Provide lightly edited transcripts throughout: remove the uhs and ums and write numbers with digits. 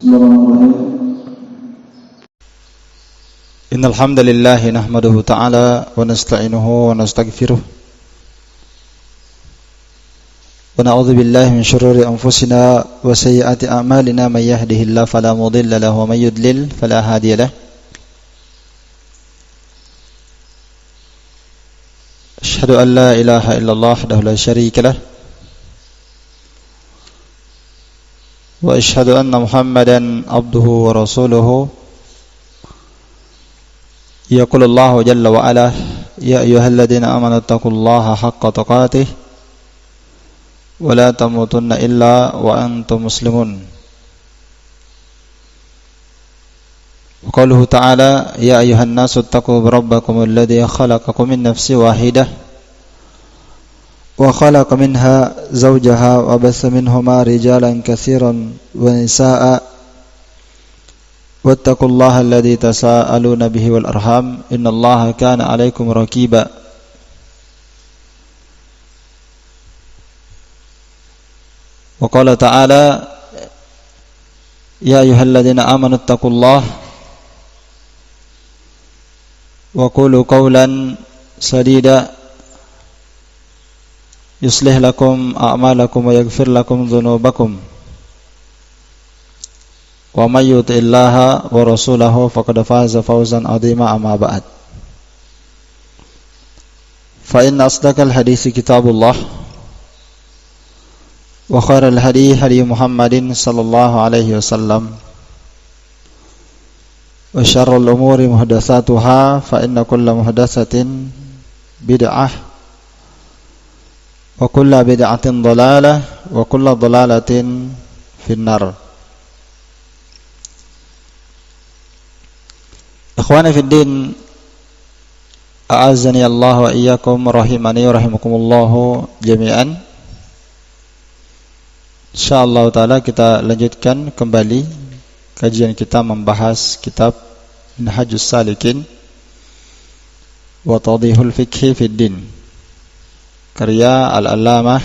Innal hamdalillah nahmaduhu ta'ala wa nasta'inuhu wa nastaghfiruh wa na'udzu billahi min shururi anfusina wa sayyiati a'malina may yahdihillahu fala mudilla lahu wa may yudlil fala hadiya lahu. Asyhadu an la ilaha illallah wahdahu la syarika lahu wa asyhadu anna Muhammadan abduhu wa rasuluhu. Yaqulullahu jalla wa ala ya ayyuhalladzina amanu taqullaha haqqa tuqatih wa la tamutunna illa wa antum muslimun. Wa qauluhu ta'ala ya ayyuhan nasu taqu rabbakumul ladzi khalaqakum min nafsin wahidah wa khalaqa minha zawjaha wa bassa minhuma rijalan katsiran wa nisaa'a wattaqullaha alladzi tasaaluna bihi wal arham innallaha kana 'alaikum raqiba. Wa qala ta'ala ya ayyuhalladzina amanu taqullaha wa qulu qawlan sadida yuslih lakum a'malakum wa yaghfir lakum dhunubakum wa may yuti'illaha wa rasulahu faqad faza fawzan 'azima amma ba'd. Fa inna asdaqal haditsi kitabullah wa khairal hadi hadi Muhammadin sallallahu alaihi wasallam wa syarrul umuri muhdatsatuha fa inna kulla muhdatsatin bid'ah wa kulla bid'atin dhalalah wa kulla dhalalatin finnar. Ikhwani fid din, a'azzani Allah wa iyyakum rahimani wa rahimakumullah jami'an. Insyaallah taala kita lanjutkan kembali kajian kita membahas kitab Minhajus Salikin wa Tawdihul Fiqhi fid Din, karya Al-Allamah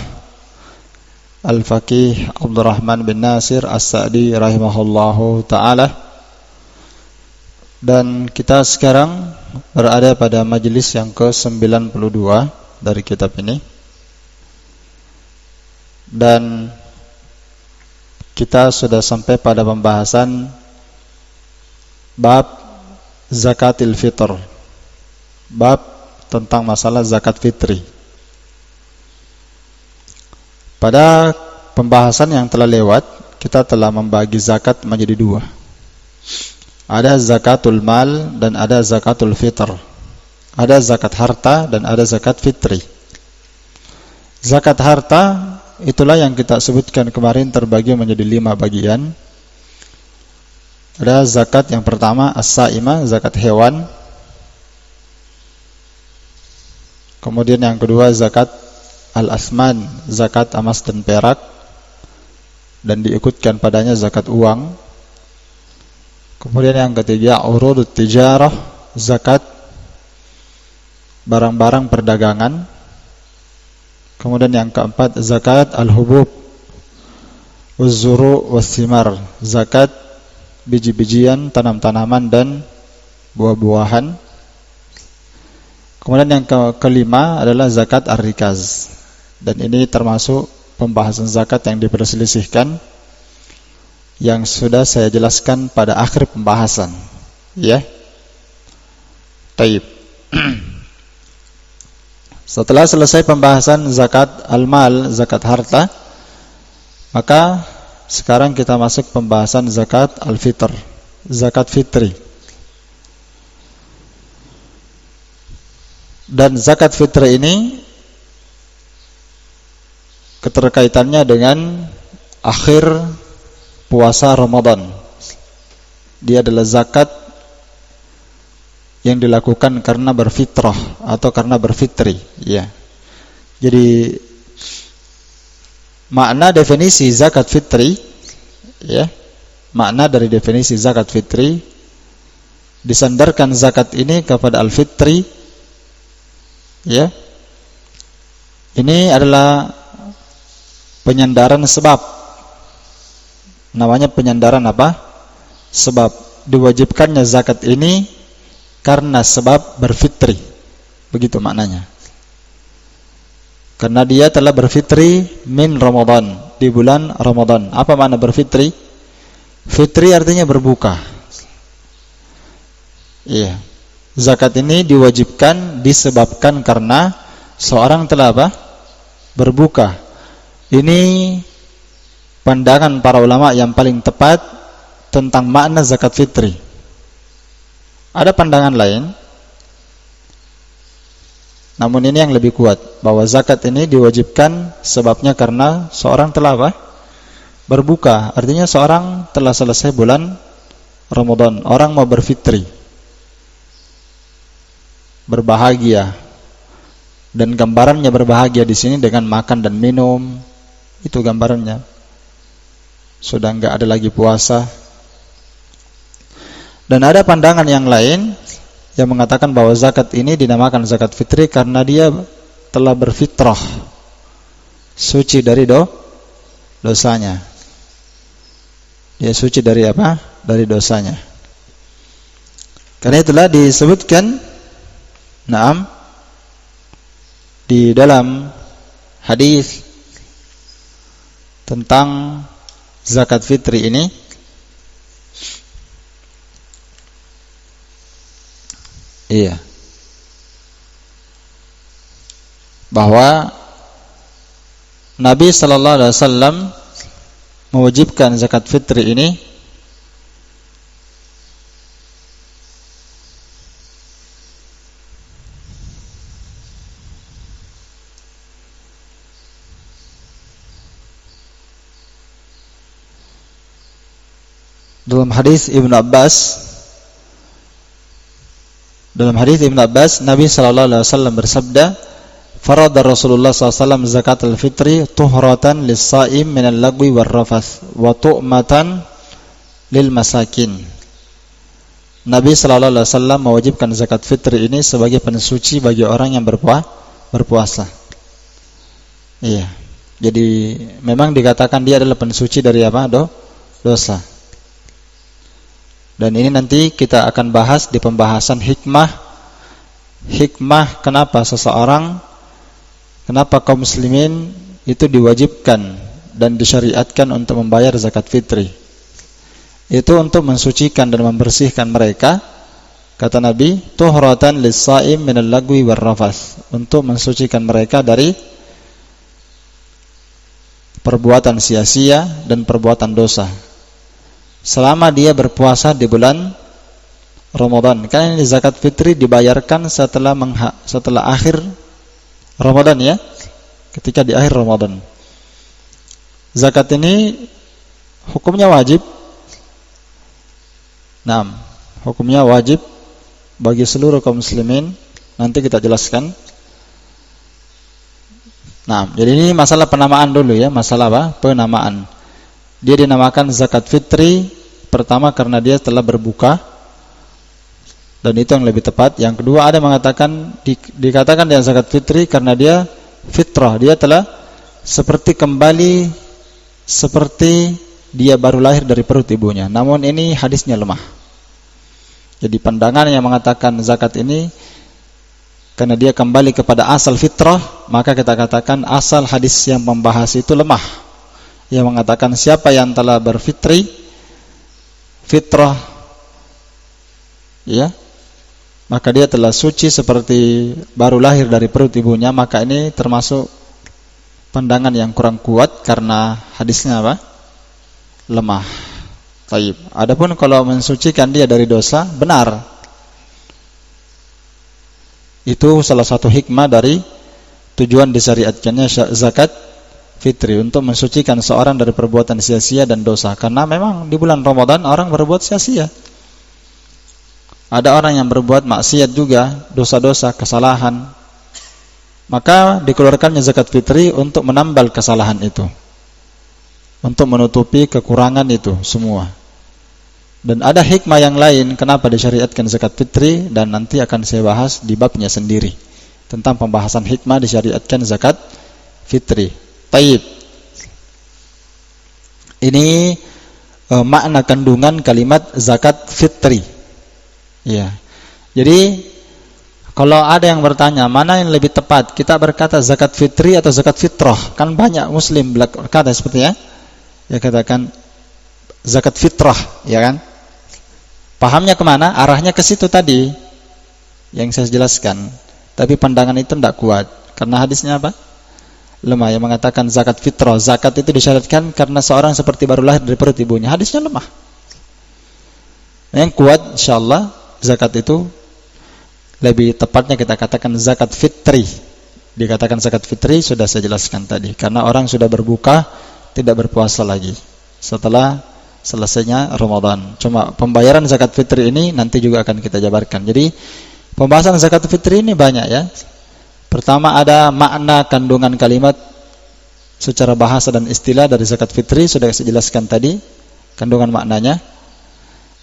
Al-Faqih Abdurrahman bin Nasir As-Sa'di rahimahullahu ta'ala. Dan kita sekarang berada pada majelis yang ke-92 dari kitab ini. Dan kita sudah sampai pada pembahasan bab zakatil fitr, bab tentang masalah zakat fitri. Pada pembahasan yang telah lewat, kita telah membagi zakat menjadi dua. Ada zakatul mal dan ada zakatul fitr. Ada zakat harta dan ada zakat fitri. Zakat harta itulah yang kita sebutkan kemarin terbagi menjadi 5 bagian. Ada zakat yang pertama as-saimah, zakat hewan. Kemudian yang kedua zakat al-asman, zakat emas dan perak, dan diikutkan padanya zakat uang. Kemudian yang ketiga urudut tijarah, zakat barang-barang perdagangan. Kemudian yang keempat zakat al-hubub waz-zuru' was-simar, zakat biji-bijian, tanam-tanaman dan buah-buahan. Kemudian yang kelima adalah zakat ar-rikaz. Dan ini termasuk pembahasan zakat yang diperselisihkan, yang sudah saya jelaskan pada akhir pembahasan, ya. Taib. Setelah selesai pembahasan zakat al-mal, zakat harta, maka sekarang kita masuk pembahasan zakat al-fitr, zakat fitri. Dan zakat fitri ini keterkaitannya dengan akhir puasa Ramadan. Dia adalah zakat yang dilakukan karena berfitrah atau karena berfitri, ya. Jadi makna definisi zakat fitri, ya, makna dari definisi zakat fitri disandarkan zakat ini kepada al-fitri, ya. Ini adalah penyandaran sebab. Namanya penyandaran apa? sebab diwajibkannya zakat ini karena sebab berfitri. Begitu maknanya. Karena dia telah berfitri min Ramadan, di bulan Ramadan. Apa makna berfitri? Fitri artinya berbuka. Iya. Zakat ini diwajibkan disebabkan karena seorang telah apa? Berbuka. Ini pandangan para ulama yang paling tepat tentang makna zakat fitri. Ada pandangan lain, namun ini yang lebih kuat, bahwa zakat ini diwajibkan sebabnya karena seorang telah apa? Berbuka. Artinya seorang telah selesai bulan Ramadan, orang mau berfitri, berbahagia. Dan gambarannya berbahagia di sini dengan makan dan minum, itu gambarannya. Sudah enggak ada lagi puasa. Dan ada pandangan yang lain yang mengatakan bahwa zakat ini dinamakan zakat fitri karena dia telah berfitrah, suci dari dosanya. Dia suci dari apa? Dari dosanya. Karena itulah disebutkan, naam, di dalam hadis tentang zakat fitri ini, iya, bahwa Nabi sallallahu alaihi wasallam mewajibkan zakat fitri ini dalam hadis Ibnu Abbas. Dalam hadis Ibnu Abbas, Nabi sallallahu alaihi wasallam bersabda, "Farada Rasulullah sallallahu alaihi wasallam zakatul fitri tuhratan lis-shaim minal lagwi war-rafath wa tu'matan lil masakin." Nabi sallallahu alaihi wasallam mewajibkan zakat fitri ini sebagai pensuci bagi orang yang berpuasa. Iya. Jadi memang dikatakan dia adalah pensuci dari apa? Dosa. Dan ini nanti kita akan bahas di pembahasan hikmah kenapa kaum muslimin itu diwajibkan dan disyariatkan untuk membayar zakat fitri. Itu untuk mensucikan dan membersihkan mereka, kata Nabi, tuhratan lis-shaim minal lagwi war-rafath, untuk mensucikan mereka dari perbuatan sia-sia dan perbuatan dosa selama dia berpuasa di bulan Ramadan. Karena ini zakat fitri dibayarkan setelah akhir Ramadan, ya, ketika di akhir Ramadan. Zakat ini hukumnya wajib. Nah, hukumnya wajib bagi seluruh kaum muslimin. Nanti kita jelaskan. Nah, jadi ini masalah penamaan dulu, ya, masalah apa? Penamaan. Dia dinamakan zakat fitri pertama karena dia telah berbuka, dan itu yang lebih tepat. Yang kedua, ada yang mengatakan dikatakan dia zakat fitri karena dia fitrah, dia telah kembali seperti dia baru lahir dari perut ibunya. Namun ini hadisnya lemah. Jadi pandangan yang mengatakan zakat ini karena dia kembali kepada asal fitrah, maka kita katakan asal hadis yang membahas itu lemah. Yang mengatakan siapa yang telah berfitri, fitrah, ya, maka dia telah suci seperti baru lahir dari perut ibunya, maka ini termasuk pandangan yang kurang kuat karena hadisnya apa? Lemah. Taib. Adapun kalau mensucikan dia dari dosa, benar. Itu salah satu hikmah dari tujuan disyariatkannya zakat fitri, untuk mensucikan seorang dari perbuatan sia-sia dan dosa. Karena memang di bulan Ramadan orang berbuat sia-sia. Ada orang yang berbuat maksiat juga, dosa-dosa, kesalahan. Maka dikeluarkannya zakat fitri untuk menambal kesalahan itu, untuk menutupi kekurangan itu semua. Dan ada hikmah yang lain kenapa disyariatkan zakat fitri, dan nanti akan saya bahas di babnya sendiri tentang pembahasan hikmah disyariatkan zakat fitri. Taib. Ini makna kandungan kalimat zakat fitri. Ya. Jadi kalau ada yang bertanya mana yang lebih tepat, kita berkata zakat fitri atau zakat fitrah. Kan banyak muslim berkata seperti ya. Ya katakan zakat fitrah, ya kan? Pahamnya kemana? Arahnya ke situ tadi yang saya jelaskan. Tapi pandangan itu tidak kuat. Karena hadisnya apa? Lemah, yang mengatakan zakat fitrah. Zakat itu disyaratkan karena seorang seperti baru lahir dari perut ibunya. Hadisnya lemah. Yang kuat insyaallah zakat itu lebih tepatnya kita katakan zakat fitri. Dikatakan zakat fitri sudah saya jelaskan tadi. Karena orang sudah berbuka, tidak berpuasa lagi setelah selesainya Ramadan. Cuma pembayaran zakat fitri ini nanti juga akan kita jabarkan. Jadi pembahasan zakat fitri ini banyak ya. Pertama ada makna kandungan kalimat secara bahasa dan istilah dari zakat fitri, sudah saya jelaskan tadi kandungan maknanya.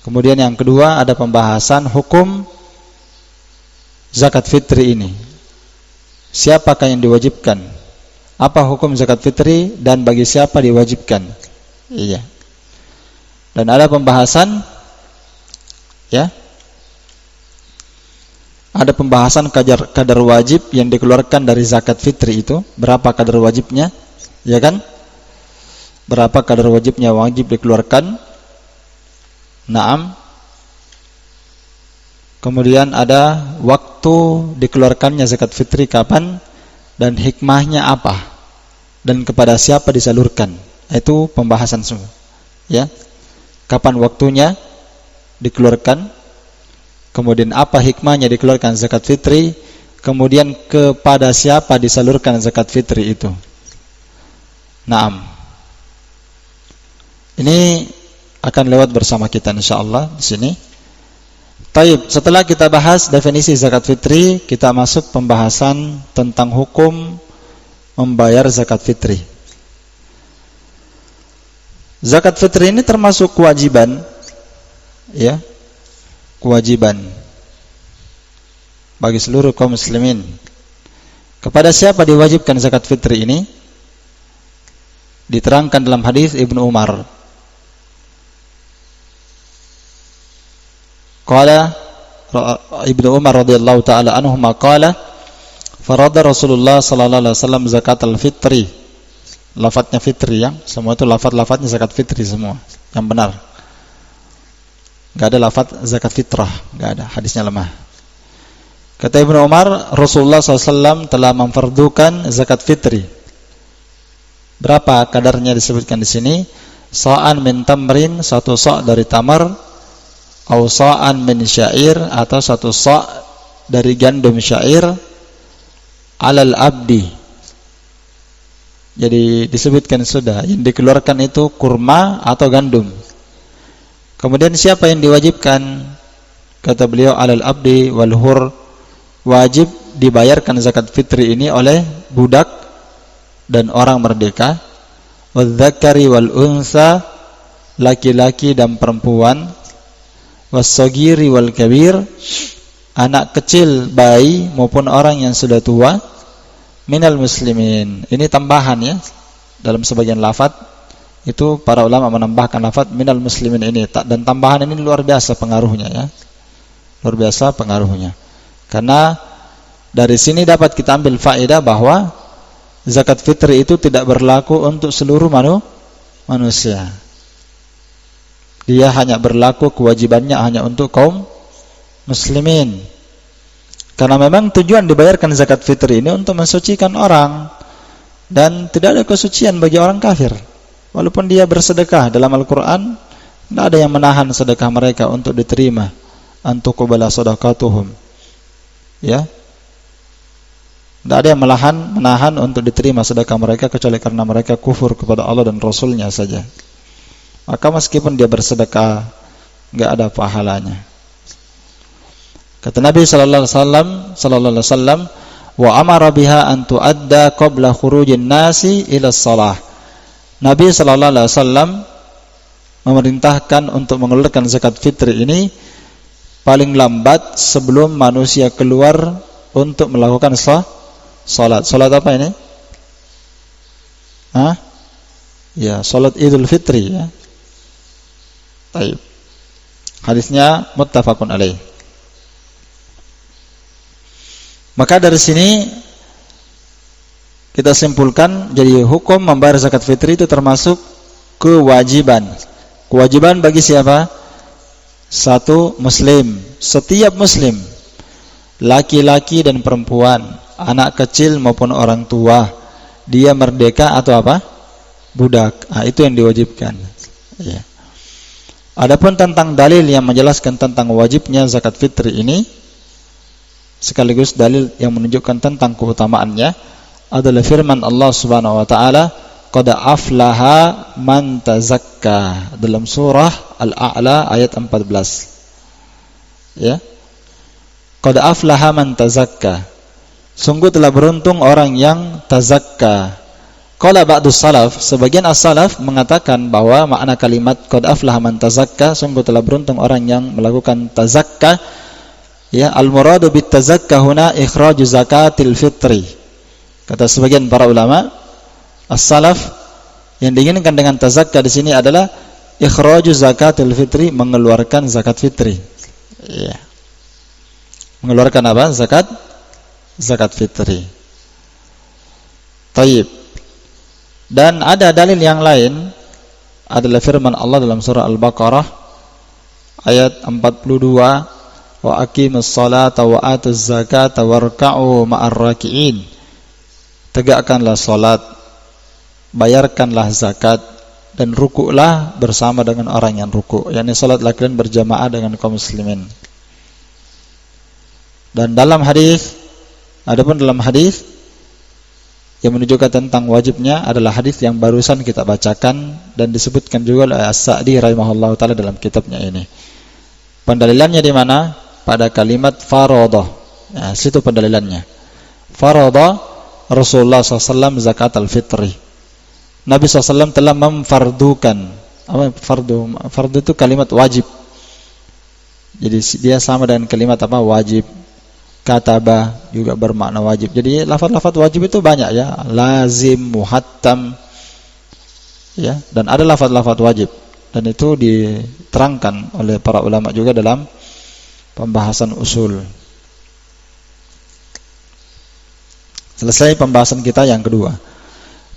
Kemudian yang kedua ada pembahasan hukum zakat fitri ini. Siapakah yang diwajibkan? Apa hukum zakat fitri dan bagi siapa diwajibkan? Iya. Dan ada pembahasan ya. Ada pembahasan kadar wajib yang dikeluarkan dari zakat fitri itu, berapa kadar wajibnya? Ya kan? Berapa kadar wajibnya wajib dikeluarkan? Naam. Kemudian ada waktu dikeluarkannya zakat fitri kapan dan hikmahnya apa dan kepada siapa disalurkan. Itu pembahasan semua. Ya. Kapan waktunya dikeluarkan? Kemudian apa hikmahnya dikeluarkan zakat fitri? Kemudian kepada siapa disalurkan zakat fitri itu? Naam. Ini akan lewat bersama kita insyaallah di sini. Taib, setelah kita bahas definisi zakat fitri, kita masuk pembahasan tentang hukum membayar zakat fitri. Zakat fitri ini termasuk kewajiban, ya, kewajiban bagi seluruh kaum muslimin. Kepada siapa diwajibkan zakat fitri ini? Diterangkan dalam hadis Ibnu Umar. Qala Ibnu Umar radhiyallahu taala anhuma qala farada Rasulullah sallallahu alaihi wasallam zakatul fitri. Lafadznya fitri ya, semua itu lafadz-lafadznya zakat fitri semua yang benar. Enggak ada lafadz zakat fitrah, enggak ada, hadisnya lemah. Kata Ibnu Umar, Rasulullah SAW telah memfardukan zakat fitri. Berapa kadarnya disebutkan di sini? Sa'an min tamrin, satu sa' dari tamar, atau sa'an min syair, atau satu sa' dari gandum syair, alal abdi. Jadi disebutkan sudah, yang dikeluarkan itu kurma atau gandum. Kemudian siapa yang diwajibkan? Kata beliau, alal abdi wal hur. Wajib dibayarkan zakat fitri ini oleh budak dan orang merdeka, wadzakari wal unsa, laki-laki dan perempuan, wassagiri wal kabir, anak kecil, bayi maupun orang yang sudah tua, minal muslimin. Ini tambahan ya, dalam sebagian lafaz itu para ulama menambahkan lafaz minal muslimin ini, dan tambahan ini luar biasa pengaruhnya ya, luar biasa pengaruhnya. Karena dari sini dapat kita ambil faedah bahwa zakat fitri itu tidak berlaku untuk seluruh manusia. Dia hanya berlaku, kewajibannya hanya untuk kaum muslimin. Karena memang tujuan dibayarkan zakat fitri ini untuk mensucikan orang, dan tidak ada kesucian bagi orang kafir. Walaupun dia bersedekah, dalam Al-Quran tidak ada yang menahan sedekah mereka untuk diterima. Antuqbala sadaqatuhum. Ya, tidak ada yang menahan untuk diterima sedekah mereka kecuali karena mereka kufur kepada Allah dan Rasulnya saja. Maka meskipun dia bersedekah, nggak ada pahalanya. Kata Nabi sallallahu alaihi wasallam, wa amara biha an tuadda qabla khurujin nasi ila shalah. Nabi sallallahu alaihi wasallam memerintahkan untuk mengeluarkan zakat fitri ini paling lambat sebelum manusia keluar untuk melakukan salat. Salat apa ini? Ya, salat Idul Fitri ya. Baik. Hadisnya muttafaqun alaih. Maka dari sini kita simpulkan, jadi hukum membayar zakat fitri itu termasuk kewajiban. Kewajiban bagi siapa? Satu muslim, setiap muslim, laki-laki dan perempuan, anak kecil maupun orang tua, dia merdeka atau apa? Budak. Itu yang diwajibkan. Ya. Adapun tentang dalil yang menjelaskan tentang wajibnya zakat fitri ini, sekaligus dalil yang menunjukkan tentang keutamaannya adalah firman Allah Subhanahu wa taala, qad aflaha man tazakka, dalam surah Al-A'la ayat 14. Ya. Qad aflaha man tazakka. Sungguh telah beruntung orang yang tazakka. Qala ba'dus salaf, sebagian as-salaf mengatakan bahwa makna kalimat qad aflaha man tazakka, sungguh telah beruntung orang yang melakukan tazakka. Ya, al-muradu bit tazakka huna ikhraju zakatil fitri. Kata sebagian para ulama as-salaf, yang diinginkan dengan tazakka di sini adalah ikhraju zakatil fitri, mengeluarkan zakat fitri. Ya. Mengeluarkan apa? Zakat fitri. Taib. Dan ada dalil yang lain adalah firman Allah dalam surah Al-Baqarah ayat 42, wa aqimus salata wa atuz zakata warka'u ma'ar raki'in. Tegakkanlah salat, bayarkanlah zakat, dan rukuklah bersama dengan orang yang rukuk. Yakni salatlah kalian berjamaah dengan kaum muslimin. Dan dalam hadis, adapun dalam hadis yang menunjukkan tentang wajibnya adalah hadis yang barusan kita bacakan dan disebutkan juga oleh As-Sa'di rahimahullah taala dalam kitabnya ini. Pendalilannya di mana? Pada kalimat faradah. Ya, situ pendalilannya. Faradah Rasulullah SAW zakat al-fitri. Nabi SAW telah memfardukan. Apa fardu? Fardu itu kalimat wajib. Jadi dia sama dengan kalimat apa? Wajib. Kataba juga bermakna wajib. Jadi lafaz-lafaz wajib itu banyak ya, lazim, muhattam, ya, dan ada lafaz-lafaz wajib, dan itu diterangkan oleh para ulama juga dalam pembahasan usul. Selesai pembahasan kita yang kedua.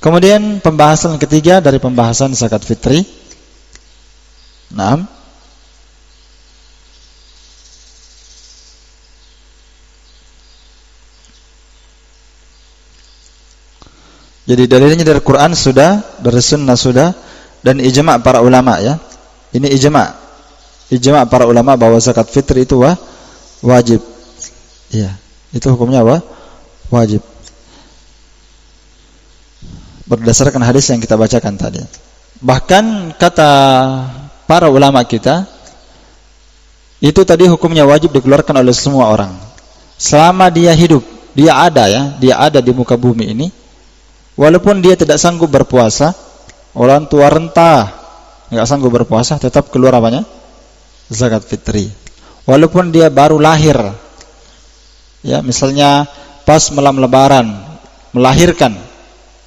Kemudian pembahasan ketiga dari pembahasan zakat fitri. Naam. Jadi dalilnya dari Quran sudah, dari sunnah sudah, dan ijma' para ulama ya. Ini ijma' para ulama bahwa zakat fitri itu wajib. Iya, itu hukumnya wajib. Berdasarkan hadis yang kita bacakan tadi. Bahkan kata para ulama kita, itu tadi hukumnya wajib dikeluarkan oleh semua orang. Selama dia hidup, dia ada di muka bumi ini. Walaupun dia tidak sanggup berpuasa, orang tua renta nggak sanggup berpuasa, tetap keluar apanya? Zakat fitri. Walaupun dia baru lahir, ya misalnya pas malam lebaran melahirkan,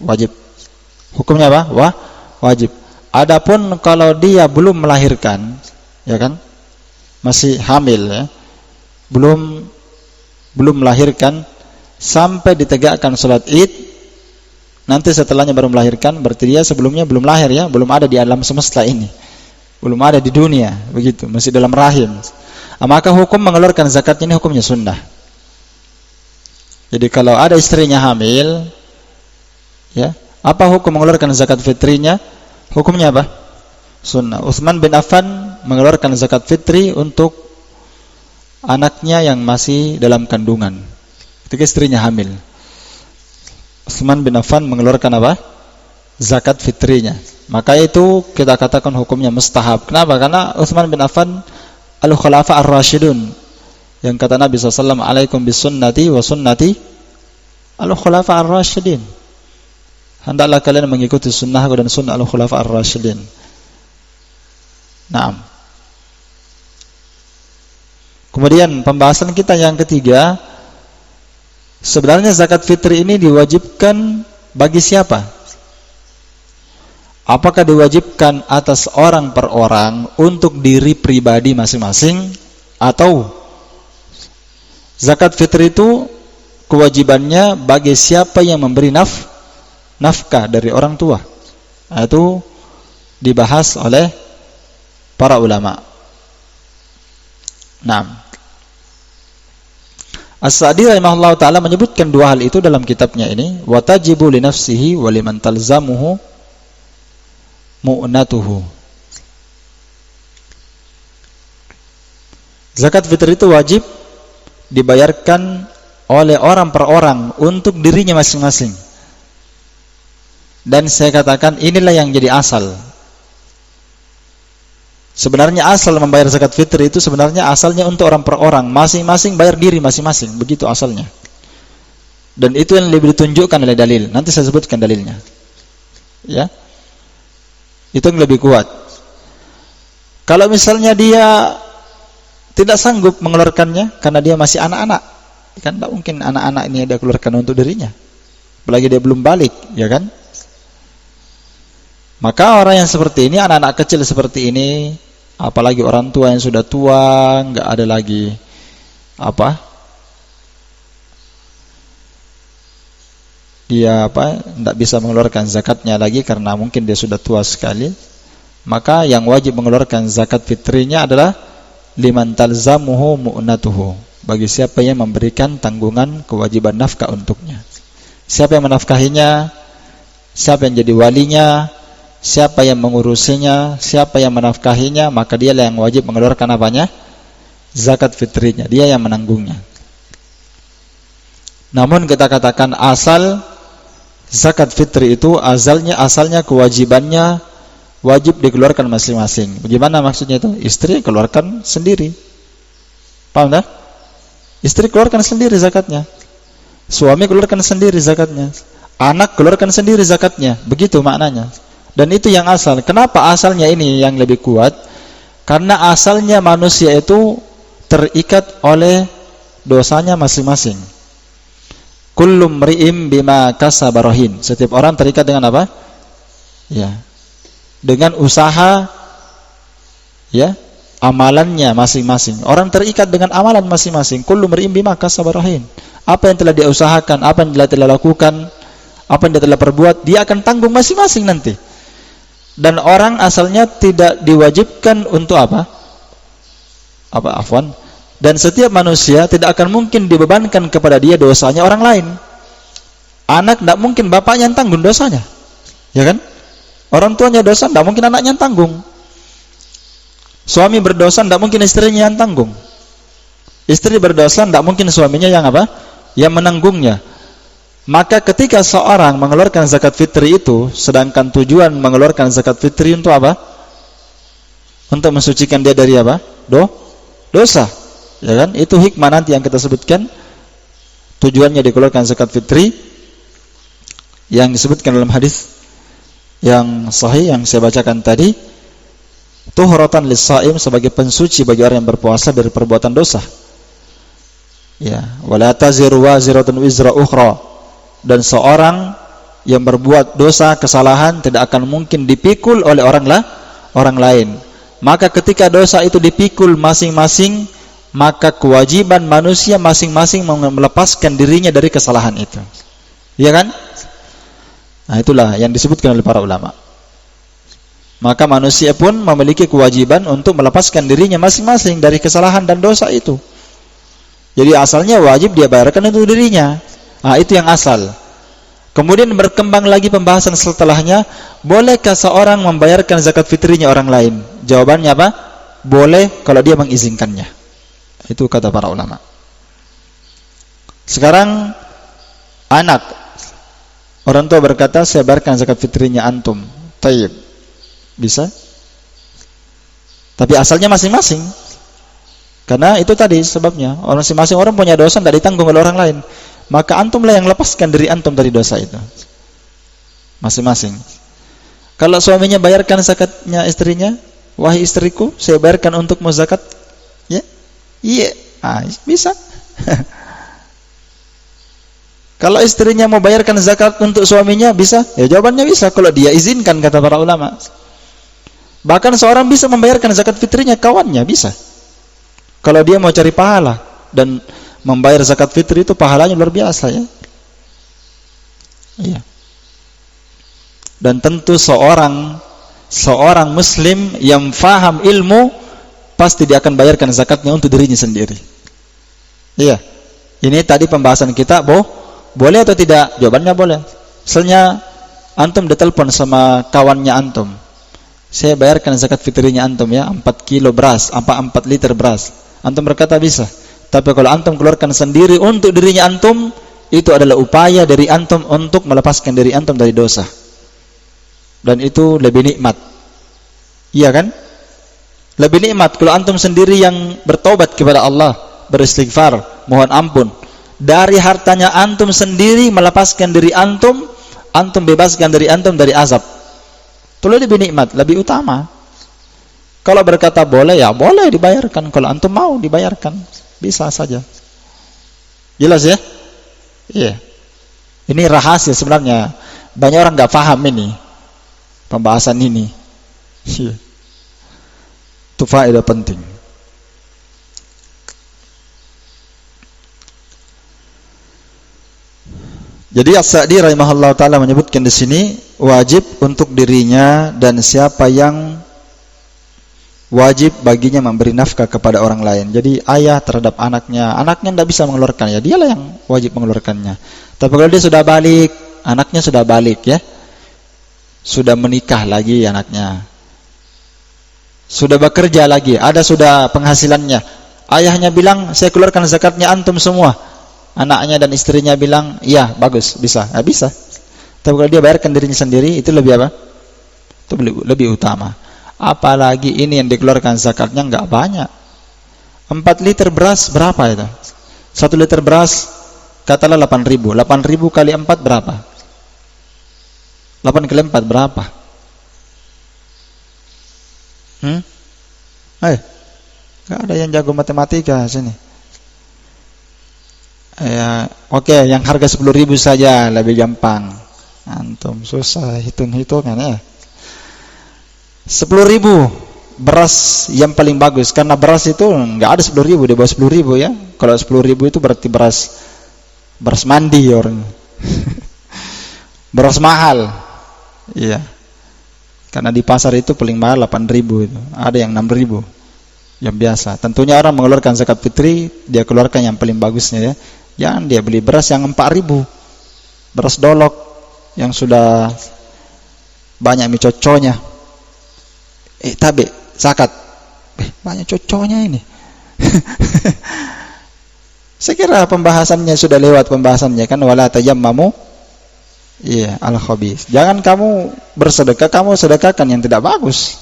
wajib. Hukumnya apa? Wajib. Adapun kalau dia belum melahirkan, ya kan, masih hamil, ya, belum melahirkan sampai ditegakkan sholat id. Nanti setelahnya baru melahirkan, berarti dia sebelumnya belum lahir ya, belum ada di alam semesta ini, belum ada di dunia, begitu, masih dalam rahim. Maka hukum mengeluarkan zakat ini hukumnya sunnah. Jadi kalau ada istrinya hamil, ya, apa hukum mengeluarkan zakat fitrinya? Hukumnya apa? Sunnah. Utsman bin Affan mengeluarkan zakat fitri untuk anaknya yang masih dalam kandungan, ketika istrinya hamil. Utsman bin Affan mengeluarkan apa? Zakat fitrinya. Maka itu kita katakan hukumnya mustahab. Kenapa? Karena Utsman bin Affan al-khulafa ar-rasyidun. Yang kata Nabi SAW, alaikum bisunnati wa sunnati al-khulafa ar-rasyidin. Hendaklah kalian mengikuti sunnahku dan sunnah al-khulafa ar-rasyidin. Naam. Kemudian pembahasan kita yang ketiga, sebenarnya zakat fitri ini diwajibkan bagi siapa? Apakah diwajibkan atas orang per orang untuk diri pribadi masing-masing, atau zakat fitri itu kewajibannya bagi siapa yang memberi nafkah dari orang tua? Nah, itu dibahas oleh para ulama. Nah, As-Sa'di rahimahullah ta'ala menyebutkan dua hal itu dalam kitabnya ini, wa tajibu li nafsihi wa liman talzamuhu mu'natuhu. Zakat fitri itu wajib dibayarkan oleh orang per orang untuk dirinya masing-masing. Dan saya katakan inilah yang jadi asal. Sebenarnya asal membayar zakat fitri itu sebenarnya asalnya untuk orang per orang, masing-masing bayar diri masing-masing, begitu asalnya. Dan itu yang lebih ditunjukkan oleh dalil. Nanti saya sebutkan dalilnya. Ya. Itu yang lebih kuat. Kalau misalnya dia tidak sanggup mengeluarkannya karena dia masih anak-anak, kan tidak mungkin anak-anak ini dia keluarkan untuk dirinya. Apalagi dia belum balik, ya kan? Maka orang yang seperti ini, anak-anak kecil seperti ini, apalagi orang tua yang sudah tua, nggak ada lagi dia tidak bisa mengeluarkan zakatnya lagi karena mungkin dia sudah tua sekali, maka yang wajib mengeluarkan zakat fitrinya adalah liman talzamuhu mu'natuhu, bagi siapa yang memberikan tanggungan kewajiban nafkah untuknya. Siapa yang menafkahinya, siapa yang jadi walinya, siapa yang mengurusinya, siapa yang menafkahinya, maka dialah yang wajib mengeluarkan apanya? Zakat fitrinya, dia yang menanggungnya. Namun kita katakan asal zakat fitri itu asalnya kewajibannya wajib dikeluarkan masing-masing. Bagaimana maksudnya itu? Istri keluarkan sendiri. Paham tak? Istri keluarkan sendiri zakatnya. Suami keluarkan sendiri zakatnya. Anak keluarkan sendiri zakatnya. Begitu maknanya. Dan itu yang asal. Kenapa asalnya ini yang lebih kuat? Karena asalnya manusia itu terikat oleh dosanya masing-masing. Kullu mri'im bima kasaba rahin. Setiap orang terikat dengan apa? Ya. Dengan usaha, ya, amalannya masing-masing. Orang terikat dengan amalan masing-masing. Kullu mri'im bima kasaba rahin. Apa yang telah dia usahakan, apa yang telah dia lakukan, apa yang dia telah perbuat, dia akan tanggung masing-masing nanti. Dan orang asalnya tidak diwajibkan untuk dan setiap manusia tidak akan mungkin dibebankan kepada dia dosanya orang lain. Anak tidak mungkin bapaknya yang tanggung dosanya, ya kan? Orang tuanya dosa, tidak mungkin anaknya yang tanggung. Suami berdosa, tidak mungkin istrinya yang tanggung. Istri berdosa, tidak mungkin suaminya yang menanggungnya. Maka ketika seorang mengeluarkan zakat fitri itu, sedangkan tujuan mengeluarkan zakat fitri untuk apa? Untuk mensucikan dia dari apa? Dosa. Ya kan? Itu hikmah nanti yang kita sebutkan. Tujuannya dikeluarkan zakat fitri yang disebutkan dalam hadis yang sahih yang saya bacakan tadi, tuhratan lis-shaim, sebagai pensuci bagi orang yang berpuasa dari perbuatan dosa. Ya, wala taziru waziratun wizra ukhra. Dan seorang yang berbuat dosa, kesalahan tidak akan mungkin dipikul oleh orang lain. Maka ketika dosa itu dipikul masing-masing, maka kewajiban manusia masing-masing melepaskan dirinya dari kesalahan itu. Ya kan? Nah, itulah yang disebutkan oleh para ulama. Maka manusia pun memiliki kewajiban untuk melepaskan dirinya masing-masing dari kesalahan dan dosa itu. Jadi asalnya wajib dia bayarkan untuk dirinya. Nah, itu yang asal. Kemudian berkembang lagi pembahasan setelahnya, bolehkah seorang membayarkan zakat fitrinya orang lain? Jawabannya apa? Boleh kalau dia mengizinkannya. Itu kata para ulama. Sekarang anak, orang tua berkata, saya bayarkan zakat fitrinya antum. Tayyib. Bisa? Tapi asalnya masing-masing. Karena itu tadi sebabnya, masing-masing orang punya dosa tidak ditanggung oleh orang lain. Maka antumlah yang lepaskan diri antum dari dosa itu. Masing-masing. Kalau suaminya bayarkan zakatnya istrinya, wahai istriku, saya bayarkan untukmu zakat. Ya? Iya. Bisa. Kalau istrinya mau bayarkan zakat untuk suaminya, bisa? Ya jawabannya bisa, kalau dia izinkan, kata para ulama. Bahkan seorang bisa membayarkan zakat fitrinya kawannya, bisa. Kalau dia mau cari pahala, dan membayar zakat fitri itu pahalanya luar biasa ya. Iya. Dan tentu seorang muslim yang faham ilmu, pasti dia akan bayarkan zakatnya untuk dirinya sendiri. Iya. Ini tadi pembahasan kita, boleh atau tidak? Jawabannya boleh. Misalnya antum ditelepon sama kawannya antum, saya bayarkan zakat fitrinya antum ya, 4 kilo beras, 4 liter beras. Antum berkata bisa. Tapi kalau antum keluarkan sendiri untuk dirinya antum, itu adalah upaya dari antum untuk melepaskan diri antum dari dosa. Dan itu lebih nikmat. Iya kan? Lebih nikmat kalau antum sendiri yang bertobat kepada Allah, beristighfar, mohon ampun. Dari hartanya antum sendiri melepaskan diri antum bebaskan diri antum dari azab. Itu lebih nikmat, lebih utama. Kalau berkata boleh, ya boleh dibayarkan. Kalau antum mau dibayarkan, bisa saja. Jelas ya? Iya. Ini rahasia sebenarnya. Banyak orang nggak paham ini pembahasan ini. Iya. Itu faedah penting. Jadi As-Sa'di rahimahullah taala menyebutkan di sini wajib untuk dirinya dan siapa yang wajib baginya memberi nafkah kepada orang lain. Jadi ayah terhadap anaknya tidak bisa mengeluarkan, ya dialah yang wajib mengeluarkannya. Tapi kalau dia sudah balik, anaknya sudah balik ya, sudah menikah lagi anaknya, sudah bekerja lagi, sudah penghasilannya, ayahnya bilang saya keluarkan zakatnya antum semua, anaknya dan istrinya bilang iya bagus, bisa, bisa. Tapi kalau dia bayarkan dirinya sendiri, itu lebih apa? Itu lebih utama. Apalagi ini yang dikeluarkan zakatnya nggak banyak. 4 liter beras berapa itu? 1 liter beras katalah 8.000. 8.000 kali 4 berapa? 8 kali 4 berapa? Nggak ada yang jago matematika sini. Ya, oke, yang harga 10.000 saja lebih gampang. Antum susah hitung-hitungan ya. 10.000 beras yang paling bagus, karena beras itu nggak ada 10.000, di bawah 10.000 ya. Kalau 10.000 itu berarti beras mandi orang. Beras mahal. Iya. Karena di pasar itu paling mahal 8.000 itu. Ada yang 6.000. Yang biasa. Tentunya orang mengeluarkan zakat fitri, dia keluarkan yang paling bagusnya ya. Jangan dia beli beras yang 4.000. Beras dolok yang sudah banyak micoconya. Tabe zakat. Banyak cocoknya ini. Saya kira pembahasannya sudah lewat pembahasannya kan, wala tayammamu al-khabith. Jangan kamu bersedekah, kamu sedekahkan yang tidak bagus.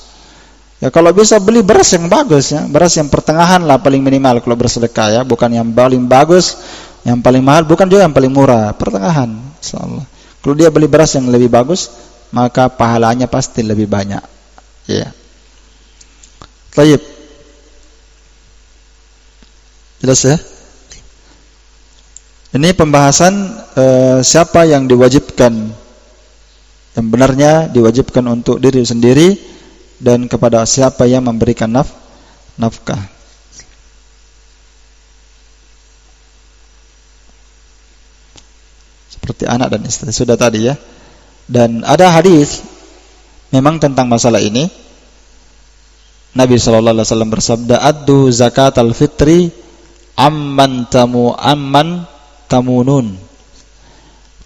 Ya kalau bisa beli beras yang bagus ya, beras yang pertengahan lah paling minimal kalau bersedekah ya, bukan yang paling bagus, yang paling mahal, bukan juga yang paling murah, pertengahan. Insyaallah. Kalau dia beli beras yang lebih bagus, maka pahalanya pasti lebih banyak. Ya. Baik. Jelas ya? Ini pembahasan siapa yang diwajibkan. Yang benarnya diwajibkan untuk diri sendiri dan kepada siapa yang memberikan nafkah. Seperti anak dan istri sudah tadi ya. Dan ada hadis memang tentang masalah ini. Nabi SAW bersabda, addu zakat al-fitri amman tamunun.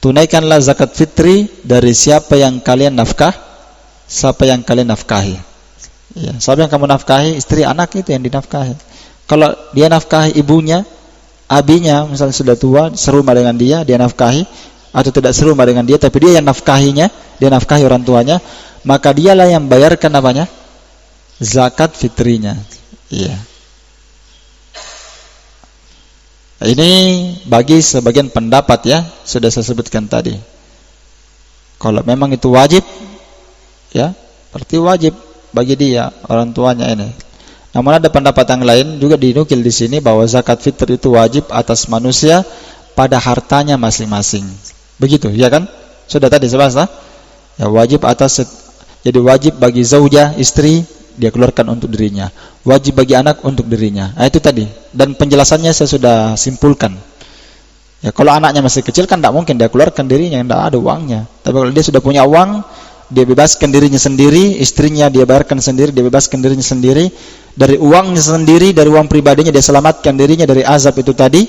Tunaikanlah zakat fitri dari siapa yang kalian nafkahi. Ya, siapa yang kamu nafkahi? Istri, anak itu yang dinafkahi. Kalau dia nafkahi ibunya, abinya misalnya sudah tua, serumah dengan dia nafkahi, atau tidak serumah dengan dia, tapi dia yang nafkahinya, dia nafkahi orang tuanya, maka dialah yang bayarkan apanya? Zakat fitrinya. Iya. Ini bagi sebagian pendapat ya, sudah saya sebutkan tadi. Kalau memang itu wajib ya, berarti wajib bagi dia, orang tuanya ini. Namun ada pendapat yang lain juga dinukil di sini bahwa zakat fitri itu wajib atas manusia pada hartanya masing-masing. Begitu, ya kan? Sudah tadi saya bahas, ya jadi wajib bagi zaujah, istri, dia keluarkan untuk dirinya. Wajib bagi anak untuk dirinya. Nah, itu tadi. Dan penjelasannya saya sudah simpulkan. Ya, kalau anaknya masih kecil kan tidak mungkin dia keluarkan dirinya, tidak ada uangnya. Tapi kalau dia sudah punya uang, dia bebaskan dirinya sendiri, istrinya dia bayarkan sendiri, dia bebaskan dirinya sendiri, dari uangnya sendiri, dari uang pribadinya dia selamatkan dirinya dari azab itu tadi,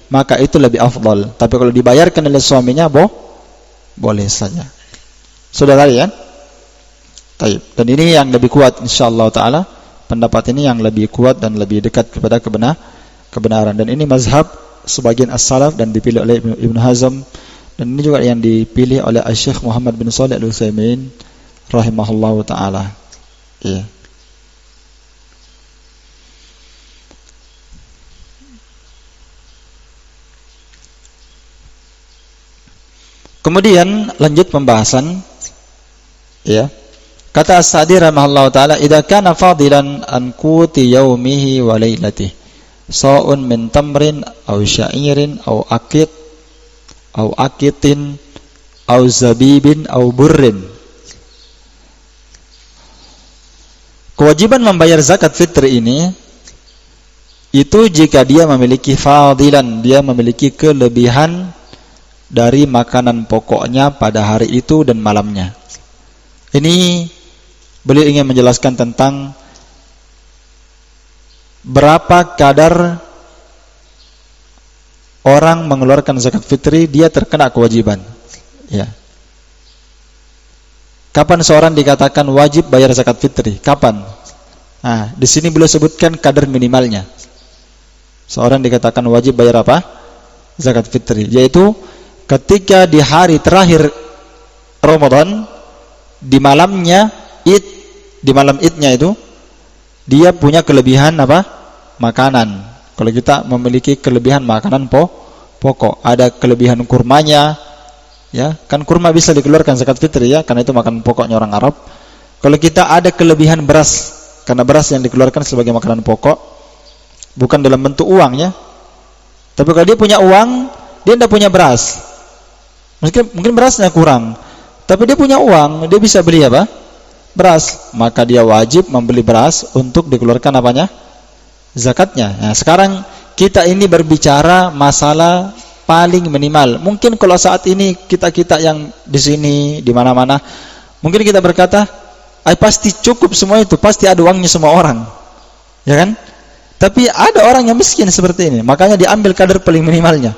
maka itu lebih afdal. Tapi kalau dibayarkan oleh suaminya, boleh saja. Sudah tadi ya? Taib. Dan ini yang lebih kuat insyaallah taala, pendapat ini yang lebih kuat dan lebih dekat kepada kebenaran. Dan ini mazhab sebagian as-salaf dan dipilih oleh Ibn Hazm, dan ini juga yang dipilih oleh Syekh Muhammad bin Shalih Al-Utsaimin rahimahullahu taala. Iya. Kemudian lanjut pembahasan, ya. Kata As-Sa'di rahimahullahu taala, "Idza kana fadilan an quti yaumihi wa lailatihi, sa'un min tamrin aw sya'irin aw aqitin aw zabibin aw burrin." Kewajiban membayar zakat fitri ini itu jika dia memiliki fadilan, dia memiliki kelebihan dari makanan pokoknya pada hari itu dan malamnya. Ini beliau ingin menjelaskan tentang berapa kadar orang mengeluarkan zakat fitri dia terkena kewajiban. Ya. Kapan seorang dikatakan wajib bayar zakat fitri? Kapan? Nah, di sini beliau sebutkan kadar minimalnya. Seorang dikatakan wajib bayar apa? Zakat fitri, yaitu ketika di hari terakhir Ramadan, di malamnya Id, di malam Idnya itu dia punya kelebihan apa? Makanan. Kalau kita memiliki kelebihan makanan pokok, ada kelebihan kurmanya, ya kan, kurma bisa dikeluarkan zakat fitri ya, karena itu makanan pokoknya orang Arab. Kalau kita ada kelebihan beras, karena beras yang dikeluarkan sebagai makanan pokok bukan dalam bentuk uang ya, tapi kalau dia punya uang, dia tidak punya beras, mungkin berasnya kurang, tapi dia punya uang, dia bisa beli apa? Beras, maka dia wajib membeli beras untuk dikeluarkan apanya? Zakatnya. Nah, sekarang kita ini berbicara masalah paling minimal. Mungkin kalau saat ini kita yang di sini, di mana-mana, mungkin kita berkata, pasti cukup semua itu, pasti ada uangnya semua orang, ya kan? Tapi ada orang yang miskin seperti ini, makanya diambil kadar paling minimalnya.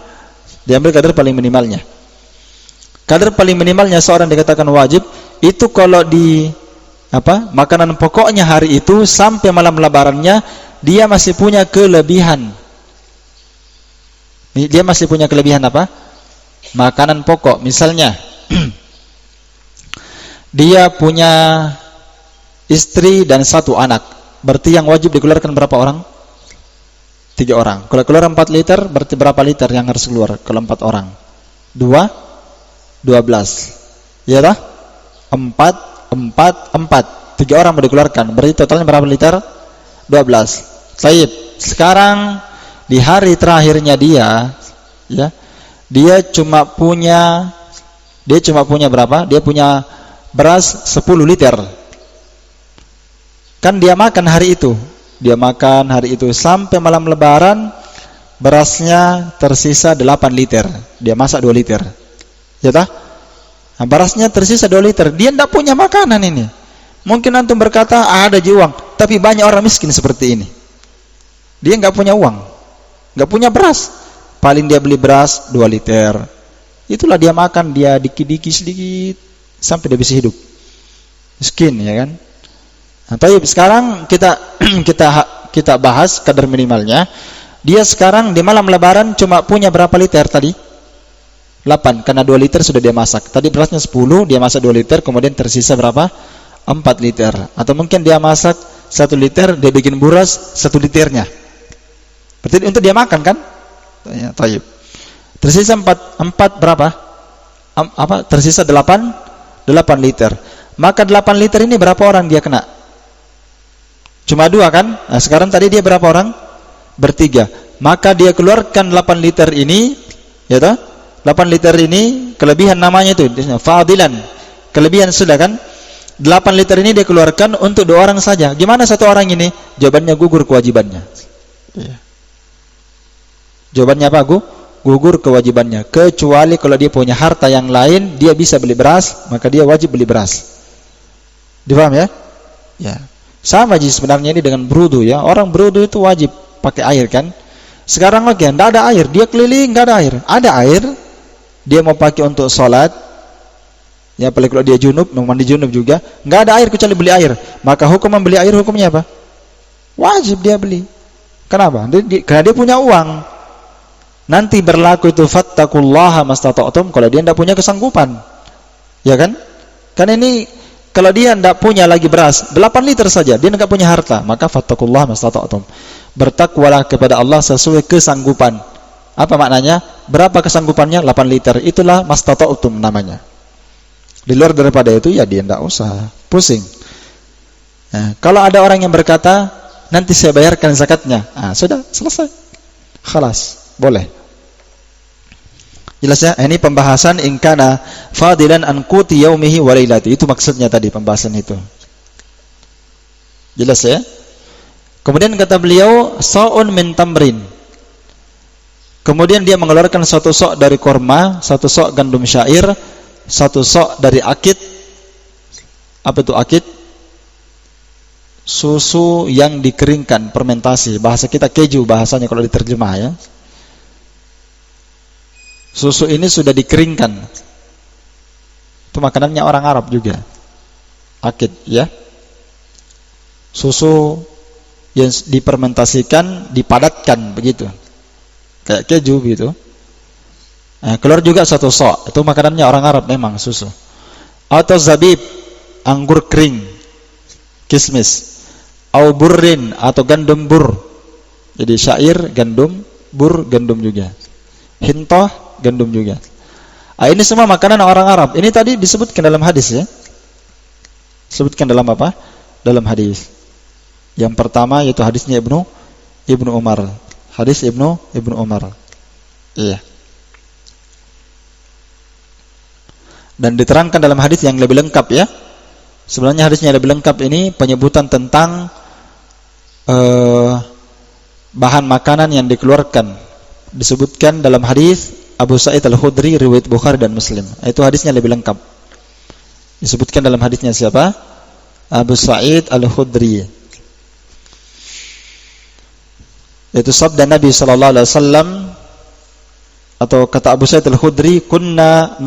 Kadar paling minimalnya seorang dikatakan wajib itu kalau di makanan pokoknya hari itu sampai malam lebarannya dia masih punya kelebihan. Dia masih punya kelebihan apa? Makanan pokok. Misalnya dia punya istri dan 1 anak. Berarti yang wajib dikeluarkan berapa orang? 3 orang. Kalau keluar 4 liter, berarti berapa liter yang harus keluar kalau 4 orang? 12. Ya dah? 4, 3 orang mau dikeluarkan. Berarti totalnya berapa liter? 12. Baik. Sekarang di hari terakhirnya dia, ya, dia cuma punya berapa? Dia punya beras 10 liter. Kan dia makan hari itu. Sampai malam lebaran berasnya tersisa 8 liter. Dia masak 2 liter. Ya tak? Nah, berasnya tersisa 2 liter. Dia tidak punya makanan ini. Mungkin antum berkata ada uang, tapi banyak orang miskin seperti ini. Dia nggak punya uang, nggak punya beras. Paling dia beli beras 2 liter. Itulah dia makan, dia dikit-dikit sedikit sampai dia bisa hidup. Miskin, ya kan? Nah, tapi sekarang kita bahas kadar minimalnya. Dia sekarang di malam lebaran cuma punya berapa liter tadi? 8, karena 2 liter sudah dia masak. Tadi berasnya 10, dia masak 2 liter, kemudian tersisa berapa? 4 liter. Atau mungkin dia masak 1 liter, dia bikin buras 1 liternya. Berarti untuk dia makan kan? Ya, tayyib. Tersisa 4 berapa? Tersisa 8 liter. Maka 8 liter ini berapa orang dia kena? Cuma 2 kan? Nah, sekarang tadi dia berapa orang? Bertiga. Maka dia keluarkan 8 liter ini Ya toh? 8 liter ini kelebihan namanya itu, fadilan. Kelebihan sudah kan? 8 liter ini dia keluarkan untuk 2 orang saja. Gimana 1 orang ini? Jawabannya gugur kewajibannya. Ya. Jawabannya apa, gugur kewajibannya. Kecuali kalau dia punya harta yang lain, dia bisa beli beras, maka dia wajib beli beras. Dipaham ya? Ya. Sama aja sebenarnya ini dengan berudu ya. Orang berudu itu wajib pakai air kan? Sekarang lagi enggak ada air, dia keliling enggak ada air. Ada air, dia mau pakai untuk sholat. Ya, apalagi kalau dia junub, mau mandi junub juga, enggak ada air kecuali beli air. Maka hukum membeli air hukumnya apa? Wajib dia beli. Kenapa? Karena dia punya uang. Nanti berlaku itu fattaqullaha mastata'tum kalau dia tidak punya kesanggupan. Ya kan? Karena ini kalau dia tidak punya lagi beras 8 liter saja, dia tidak punya harta, maka fattaqullaha mastata'tum. Bertakwalah kepada Allah sesuai kesanggupan. Apa maknanya? Berapa kesanggupannya? 8 liter. Itulah mastata'tum namanya. Di luar daripada itu ya dia tidak usah pusing. Nah, kalau ada orang yang berkata nanti saya bayarkan zakatnya, sudah selesai, khalas, boleh. Jelas ya? Ini pembahasan ingkana fadilan an quti yaumihi wa lailati. Itu maksudnya tadi pembahasan itu. Jelas ya? Kemudian kata beliau sa'un min tamrin. Kemudian dia mengeluarkan 1 sok dari korma, 1 sok gandum syair, 1 sok dari akid. Apa itu akid? Susu yang dikeringkan, fermentasi. Bahasa kita keju bahasanya kalau diterjemah ya. Susu ini sudah dikeringkan. Itu makanannya orang Arab juga. Akid ya. Susu yang difermentasikan, dipadatkan begitu. Kayak keju gitu. Nah, keluar juga 1 sok. Itu makanannya orang Arab memang susu. Atau zabib, anggur kering, kismis. Au burrin, atau gandum bur. Jadi syair, gandum, bur, gandum juga. Hintoh, gandum juga. Ini semua makanan orang Arab. Ini tadi disebutkan dalam hadis ya. Disebutkan dalam apa? Dalam hadis. Yang pertama yaitu hadisnya Ibnu Umar. Hadis Ibnu Umar. Iya. Dan diterangkan dalam hadis yang lebih lengkap ya. Sebenarnya hadisnya lebih lengkap ini penyebutan tentang bahan makanan yang dikeluarkan. Disebutkan dalam hadis Abu Sa'id Al-Khudri riwayat Bukhari dan Muslim. Itu hadisnya lebih lengkap. Disebutkan dalam hadisnya siapa? Abu Sa'id Al-Khudri. Itu sabda Nabi sallallahu alaihi wasallam, atau kata Abu Sa'id Al-Khudri, kunna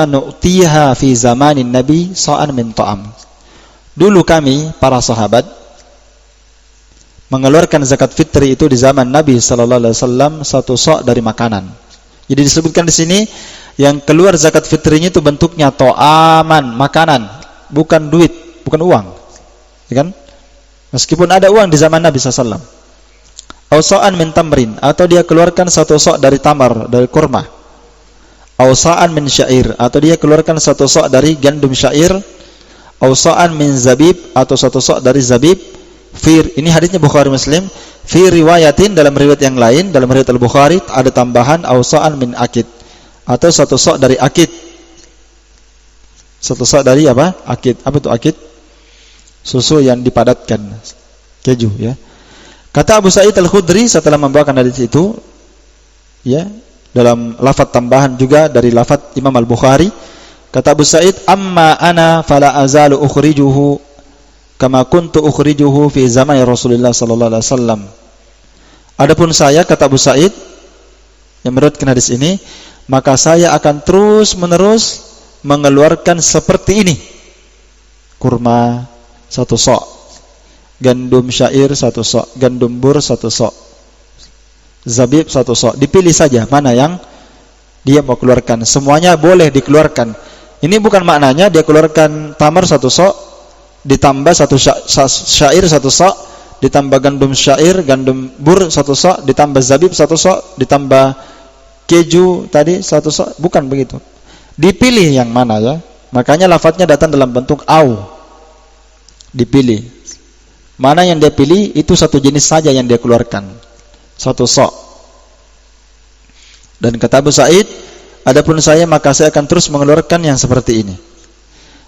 nu'tiha fi zamanin Nabi sa'an min ta'am. Dulu kami para sahabat mengeluarkan zakat fitri itu di zaman Nabi sallallahu alaihi wasallam 1 sok dari makanan. Jadi disebutkan di sini yang keluar zakat fitrinya itu bentuknya ta'aman, makanan, bukan duit, bukan uang. Ya kan? Meskipun ada uang di zaman Nabi sallallahu alaihi wasallam. Ausa'an min tamrin, atau dia keluarkan 1 sok dari tamar, dari kurma. Ausa'an min syair, atau dia keluarkan 1 sok dari gandum syair. Ausa'an min zabib, atau 1 sok dari zabib. Ini hadisnya Bukhari Muslim. Fi riwayatin, dalam riwayat yang lain, dalam riwayat Al-Bukhari ada tambahan ausa'an min akid, atau 1 sok dari akid. 1 sok dari apa? Akid. Apa itu akid? Susu yang dipadatkan, keju ya. Kata Abu Sa'id Al-Khudri setelah membawakan hadis itu ya, dalam lafaz tambahan juga dari lafaz Imam Al-Bukhari, kata Abu Sa'id, amma ana fala azalu ukhrijuhu kama kuntu ukhrijuhu fi zaman Rasulullah sallallahu alaihi wasallam. Adapun saya, kata Abu Sa'id yang meriwayatkan hadis ini, maka saya akan terus menerus mengeluarkan seperti ini. Kurma 1 sok, gandum syair 1 sok, gandum bur 1 sok, zabib 1 sok. Dipilih saja mana yang dia mau keluarkan. Semuanya boleh dikeluarkan. Ini bukan maknanya dia keluarkan tamar 1 sok, ditambah 1 syair 1 sok, ditambah gandum syair, gandum bur 1 sok, ditambah zabib 1 sok, ditambah keju tadi 1 sok. Bukan begitu. Dipilih yang mana ya. Makanya lafadznya datang dalam bentuk au. Dipilih. Mana yang dia pilih itu 1 jenis saja yang dia keluarkan. 1 sok. Dan kata Abu Sa'id, adapun saya maka saya akan terus mengeluarkan yang seperti ini.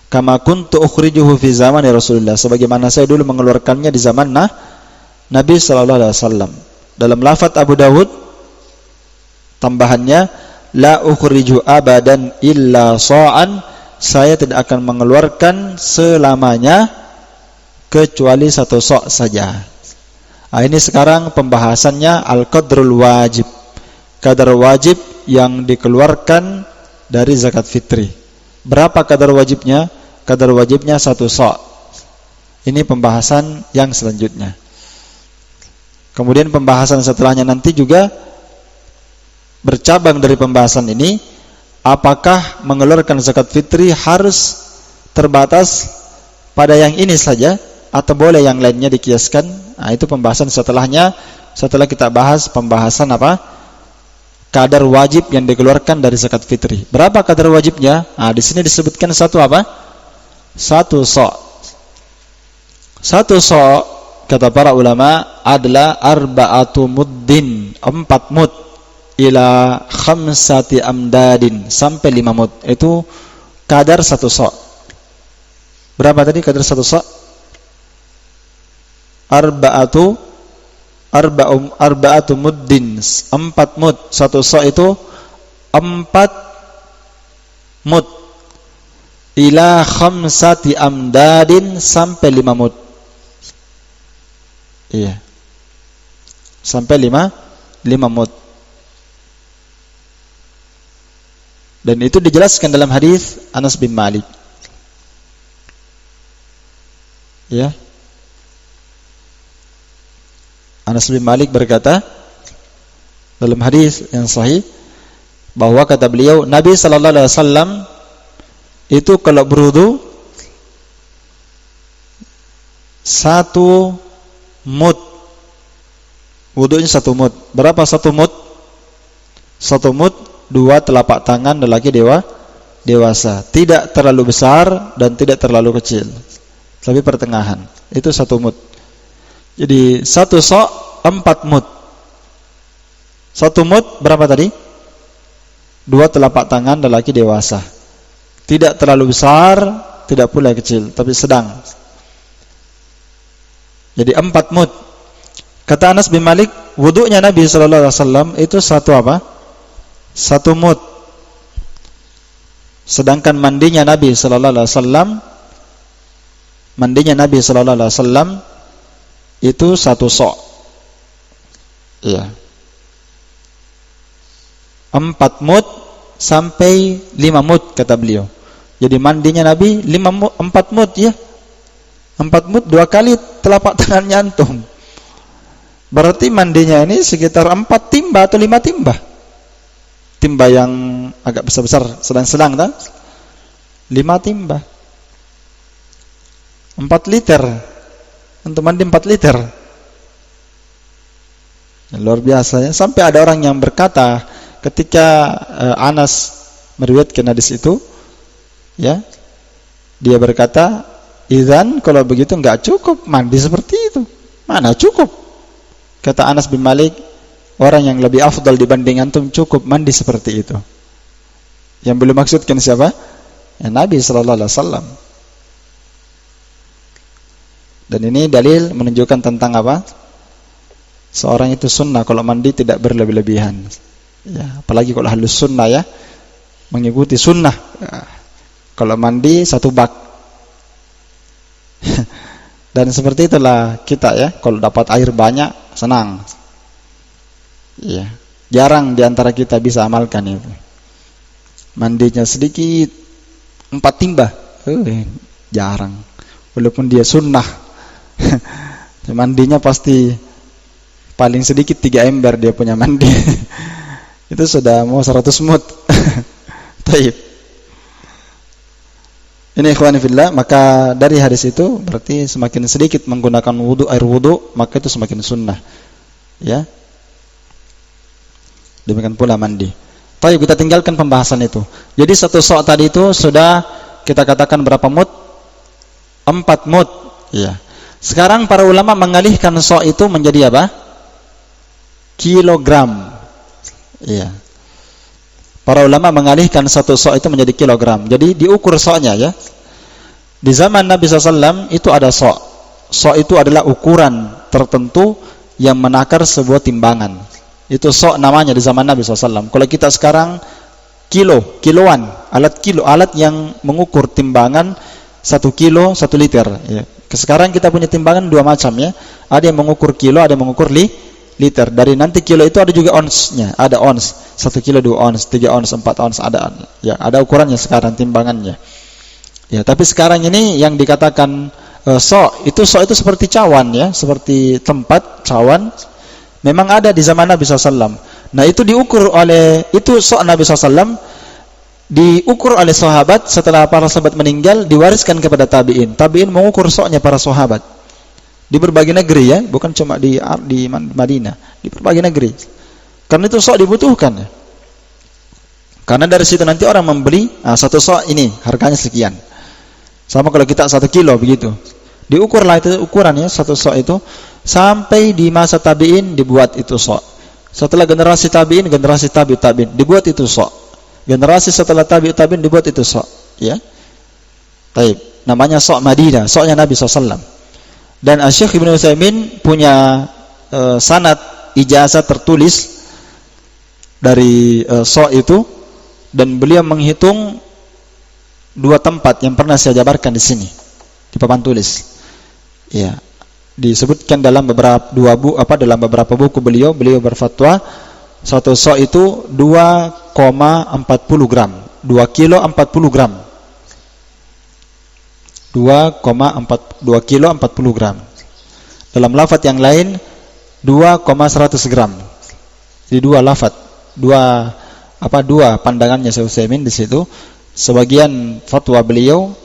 Kama kuntu ukhrijuhu fi zaman Rasulullah, sebagaimana saya dulu mengeluarkannya di zaman Nabi sallallahu alaihi wasallam. Dalam lafaz Abu Dawud tambahannya la ukhriju abadan illa sa'an, saya tidak akan mengeluarkan selamanya kecuali 1 sa' saja. Ini sekarang pembahasannya al-qadrul wajib, kadar wajib yang dikeluarkan dari zakat fitri. Berapa kadar wajibnya? Kadar wajibnya 1 sa'. Ini pembahasan yang selanjutnya. Kemudian pembahasan setelahnya nanti juga bercabang dari pembahasan ini, apakah mengeluarkan zakat fitri harus terbatas pada yang ini saja atau boleh yang lainnya dikiaskan? Itu pembahasan setelahnya, setelah kita bahas pembahasan apa? Kadar wajib yang dikeluarkan dari zakat fitri. Berapa kadar wajibnya? Di sini disebutkan 1 apa? 1 sa'. 1 sa', kata para ulama, adalah arba'atu muddin, 4 mud, ila khamsati amdadin, sampai 5 mud. Itu kadar 1 sa'. Berapa tadi kadar 1 sa'? Arba'atu muddin, 4 mud. 1 sa' itu 4 mud, ila khamsati amdadin, sampai 5 mud. Iya, sampai 5 mud. Dan itu dijelaskan dalam hadis Anas bin Malik. Ya, Anas bin Malik berkata dalam hadis yang sahih bahwa kata beliau, Nabi sallallahu alaihi wasallam itu kalau berwudu 1 mud. Wudunya 1 mud. Berapa 1 mud? 1 mud 2 telapak tangan lelaki dewasa. Tidak terlalu besar dan tidak terlalu kecil, tapi pertengahan. Itu 1 mud. Jadi 1 sa' 4 mud. 1 mud berapa tadi? 2 telapak tangan lelaki dewasa. Tidak terlalu besar, tidak pula kecil, tapi sedang. Jadi 4 mud. Kata Anas bin Malik, wudunya Nabi sallallahu alaihi wasallam itu 1 apa? 1 mud. Sedangkan mandinya Nabi sallallahu alaihi wasallam itu 1 sa'. Iya. 4 mud sampai 5 mud kata beliau. Jadi mandinya Nabi 4 mud ya. 4 mud 2 kali telapak tangannya antum. Berarti mandinya ini sekitar 4 timba atau 5 timba. Timba yang agak besar-besar, sedang-sedang tak? 5 timba. 4 liter. Untuk mandi 4 liter. Luar biasa ya. Sampai ada orang yang berkata ketika Anas meriwayatkan hadis itu, ya, dia berkata, "Idzan kalau begitu enggak cukup mandi seperti itu." Mana cukup? Kata Anas bin Malik, orang yang lebih afdal dibanding antum cukup mandi seperti itu. Yang belum maksudkan siapa? Ya, Nabi sallallahu alaihi wasallam. Dan ini dalil menunjukkan tentang apa? Seorang itu sunnah kalau mandi tidak berlebih-lebihan. Ya, apalagi kalau halus sunnah ya, mengikuti sunnah. Ya, kalau mandi 1 bak. Dan seperti itulah kita ya, kalau dapat air banyak senang. Ya, jarang diantara kita bisa amalkan itu. Mandinya sedikit 4 timba, jarang. Walaupun dia sunnah, mandinya pasti paling sedikit 3 ember dia punya mandi. Itu sudah mau 100 mud. Taib. Ini ikhwan fillah, maka dari hadis itu berarti semakin sedikit menggunakan air wudu, maka itu semakin sunnah. Ya. Demikian pula mandi. Taib, kita tinggalkan pembahasan itu. Jadi 1 sa' tadi itu sudah kita katakan berapa mud? 4 mud. Ya. Sekarang para ulama mengalihkan sa' itu menjadi apa? Kilogram. Iya. Para ulama mengalihkan satu sok itu menjadi kilogram. Jadi diukur soknya ya. Di zaman Nabi SAW itu ada sok. Sok itu adalah ukuran tertentu yang menakar sebuah timbangan. Itu sok namanya di zaman Nabi SAW. Kalau kita sekarang kiloan, alat yang mengukur timbangan 1 kilo 1 liter. Ya. Sekarang kita punya timbangan dua macam ya. Ada yang mengukur kilo, ada yang mengukur liter. Dari nanti kilo itu ada juga onsnya. Ada ons, 1 kilo 2 ons, 3 ons, 4 ons ada. Ya, ada ukurannya sekarang timbangannya. Ya, tapi sekarang ini yang dikatakan sok itu seperti cawan ya, seperti tempat cawan. Memang ada di zaman Nabi SAW. Nah itu diukur oleh, itu sok Nabi SAW diukur oleh sahabat. Setelah para sahabat meninggal diwariskan kepada tabi'in. Tabi'in mengukur soknya para sahabat di berbagai negeri ya, bukan cuma di Madinah, di berbagai negeri. Karena itu sok dibutuhkan ya. Karena dari situ nanti orang membeli, satu sok ini harganya sekian. Sama kalau kita 1 kilo begitu. Diukurlah itu ukurannya satu sok itu. Sampai di masa tabi'in dibuat itu sok. Setelah generasi tabi'in, generasi tabi'in dibuat itu sok. Generasi setelah tabi'in dibuat itu sok. Ya. Taib. Namanya sok Madinah, soknya Nabi SAW. Dan Syekh Ibnu Utsaimin punya sanad ijazah tertulis dari sok itu, dan beliau menghitung 2 tempat yang pernah saya jabarkan di sini di papan tulis. Ya. Disebutkan dalam beberapa buku beliau berfatwa satu sok itu 2,40 gram, 2 kilo 40 gram, 2 kilo 40 gram. Dalam lafaz yang lain 2,100 gram. Jadi 2 lafaz, 2 pandangannya Syekh Utsaimin di situ. Sebagian fatwa beliau,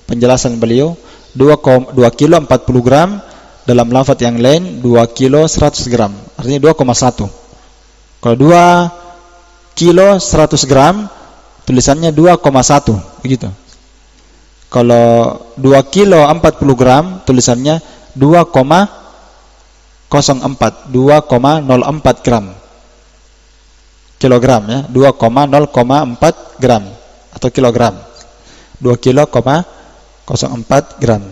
penjelasan beliau 2 kilo 40 gram. Dalam lafaz yang lain 2 kilo 100 gram, artinya 2,1. Kalau 2 kilo 100 gram tulisannya 2,1 begitu. Kalau 2 kilo 40 gram tulisannya 2,04 gram kilogram ya, 2,0,4 gram atau kilogram, 2 kilo 0,04 gram.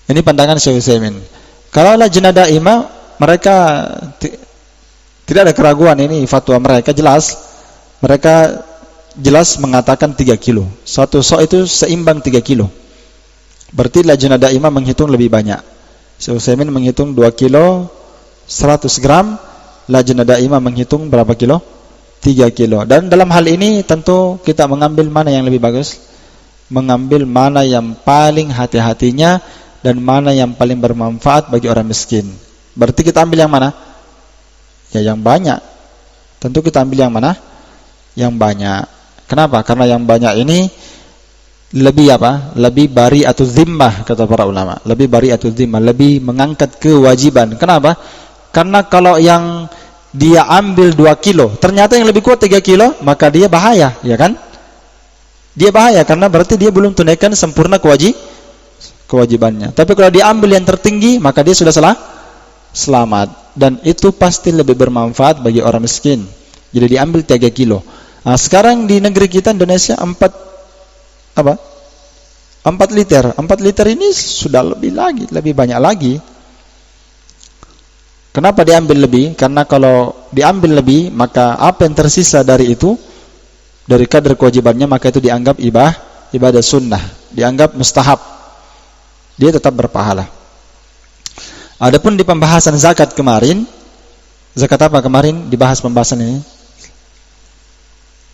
Ini pandangan Syekh Utsaimin. Kalau lajnah daimah, mereka tidak ada keraguan, ini fatwa mereka jelas. Mereka jelas mengatakan 3 kilo. Satu sok itu seimbang 3 kilo. Berarti lajnah daimah menghitung lebih banyak. Syekh Utsaimin menghitung 2 kilo 100 gram. Lajnah daimah menghitung berapa kilo? 3 kilo. Dan dalam hal ini tentu kita mengambil mana yang lebih bagus. Mengambil mana yang paling hati-hatinya dan mana yang paling bermanfaat bagi orang miskin. Berarti kita ambil yang mana? Ya yang banyak. Tentu kita ambil yang mana? Yang banyak. Kenapa? Karena yang banyak ini lebih lebih bari'atul zimmah, kata para ulama. Lebih bari'atul zimmah, lebih mengangkat kewajiban. Kenapa? Karena kalau yang dia ambil 2 kilo, ternyata yang lebih kuat 3 kilo, maka dia bahaya, ya kan? Dia bahaya karena berarti dia belum tunaikan sempurna kewajibannya. Tapi kalau diambil yang tertinggi, maka dia sudah selamat. Dan itu pasti lebih bermanfaat bagi orang miskin. Jadi diambil 3 kilo. Nah, sekarang di negeri kita Indonesia 4 liter. 4 liter ini sudah lebih banyak lagi. Kenapa diambil lebih? Karena kalau diambil lebih, maka apa yang tersisa dari itu, dari kadar kewajibannya, maka itu dianggap ibadah sunnah, dianggap mustahab. Dia tetap berpahala. Adapun di pembahasan zakat kemarin, zakat apa kemarin dibahas pembahasan ini?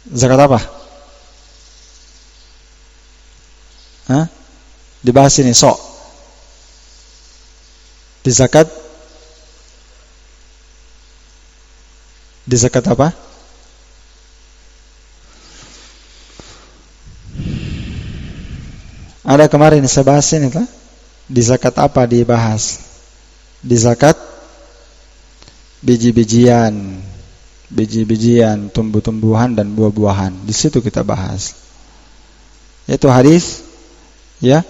Zakat apa? Dibahas ini sok. Di zakat apa? Ada kemarin saya bahas ini lah. Di zakat apa dibahas? Di zakat biji-bijian, tumbuh-tumbuhan dan buah-buahan. Di situ kita bahas. Yaitu hadis ya,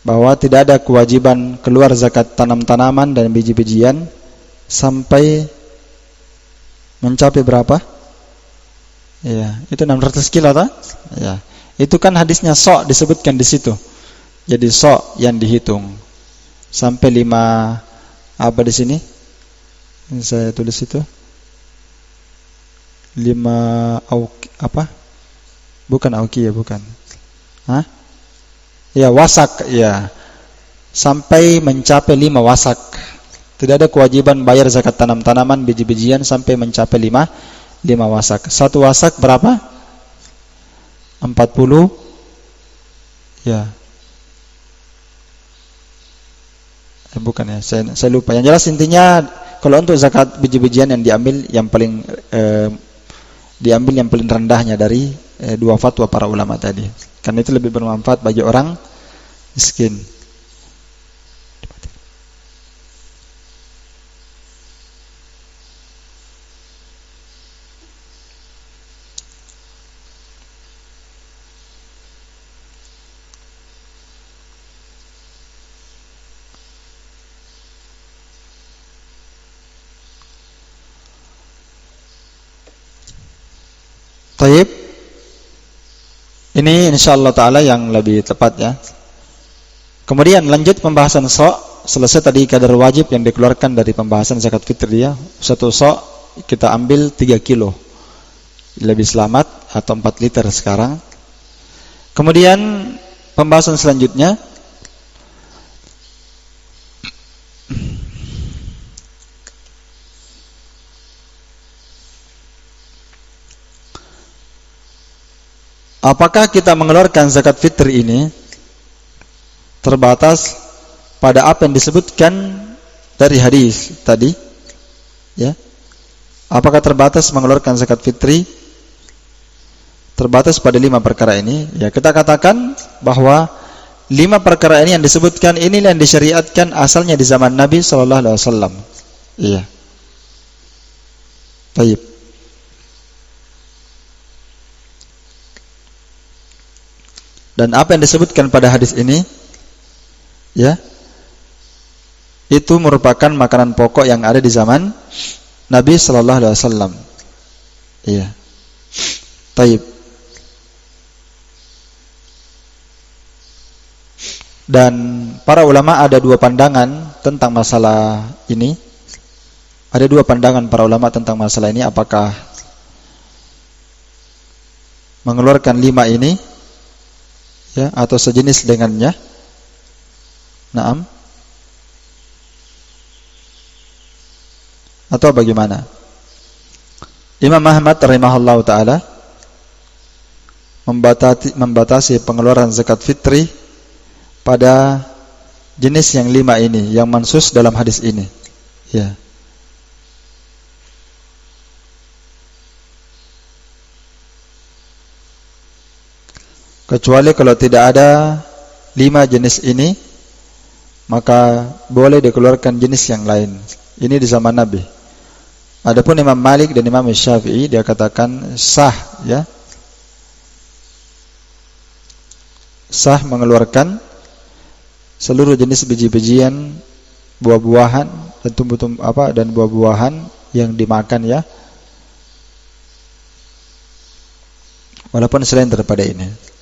bahwa tidak ada kewajiban keluar zakat tanam-tanaman dan biji-bijian sampai mencapai berapa? Ya, itu 600 kilo toh? Ya. Itu kan hadisnya sok disebutkan di situ. Jadi sok yang dihitung. Sampai 5 apa di sini? Ini saya tulis itu. 5 apa? Bukan auki ya, bukan. Hah? Ya, wasak, ya. Sampai mencapai 5 wasak. Tidak ada kewajiban bayar zakat tanam-tanaman, biji-bijian sampai mencapai 5 wasak. 1 wasak berapa? 40. Ya. Bukan ya, saya lupa. Yang jelas intinya kalau untuk zakat biji-bijian yang diambil yang paling rendahnya dari 2 fatwa para ulama tadi. Karena itu lebih bermanfaat bagi orang miskin. Taib. Ini insyaallah ta'ala yang lebih tepat ya. Kemudian lanjut pembahasan sok. Selesai tadi kadar wajib yang dikeluarkan dari pembahasan zakat fitriyah. 1 sok kita ambil 3 kilo. Lebih selamat atau 4 liter sekarang. Kemudian pembahasan selanjutnya, apakah kita mengeluarkan zakat fitri ini terbatas pada apa yang disebutkan dari hadis tadi? Ya. Apakah terbatas mengeluarkan zakat fitri terbatas pada 5 perkara ini? Ya, kita katakan bahwa 5 perkara ini yang disebutkan ini yang disyariatkan asalnya di zaman Nabi sallallahu alaihi wasallam. Iya. Baik. Dan apa yang disebutkan pada hadis ini, ya, itu merupakan makanan pokok yang ada di zaman Nabi sallallahu alaihi wasallam. Iya. Baik. Dan para ulama ada 2 pandangan tentang masalah ini. Ada 2 pandangan para ulama tentang masalah ini, apakah mengeluarkan 5 ini ya atau sejenis dengannya. Naam. Atau bagaimana? Imam Ahmad rahimahullahu taala membatasi pengeluaran zakat fitri pada jenis yang 5 ini, yang mansus dalam hadis ini. Ya. Kecuali kalau tidak ada 5 jenis ini, maka boleh dikeluarkan jenis yang lain. Ini di zaman Nabi. Adapun Imam Malik dan Imam Syafi'i dia katakan sah, ya. Sah mengeluarkan seluruh jenis biji-bijian, buah-buahan dan tumbuh-tumbuh dan buah-buahan yang dimakan, ya. Walaupun selain daripada ini.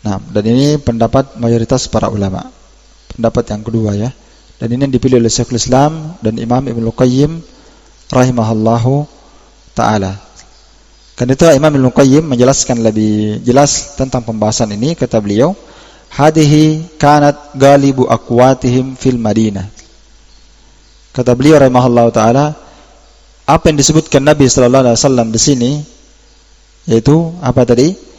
Nah, dan ini pendapat mayoritas para ulama. Pendapat yang kedua, ya. Dan ini yang dipilih oleh Syekhul Islam dan Imam Ibnu Qayyim rahimahullahu taala. Karena itu Imam Ibnu Qayyim menjelaskan lebih jelas tentang pembahasan ini, kata beliau, hadihi kanat galibu aqwatihim fil Madinah. Kata beliau rahimahullahu taala, apa yang disebutkan Nabi sallallahu alaihi wasallam di sini yaitu apa tadi?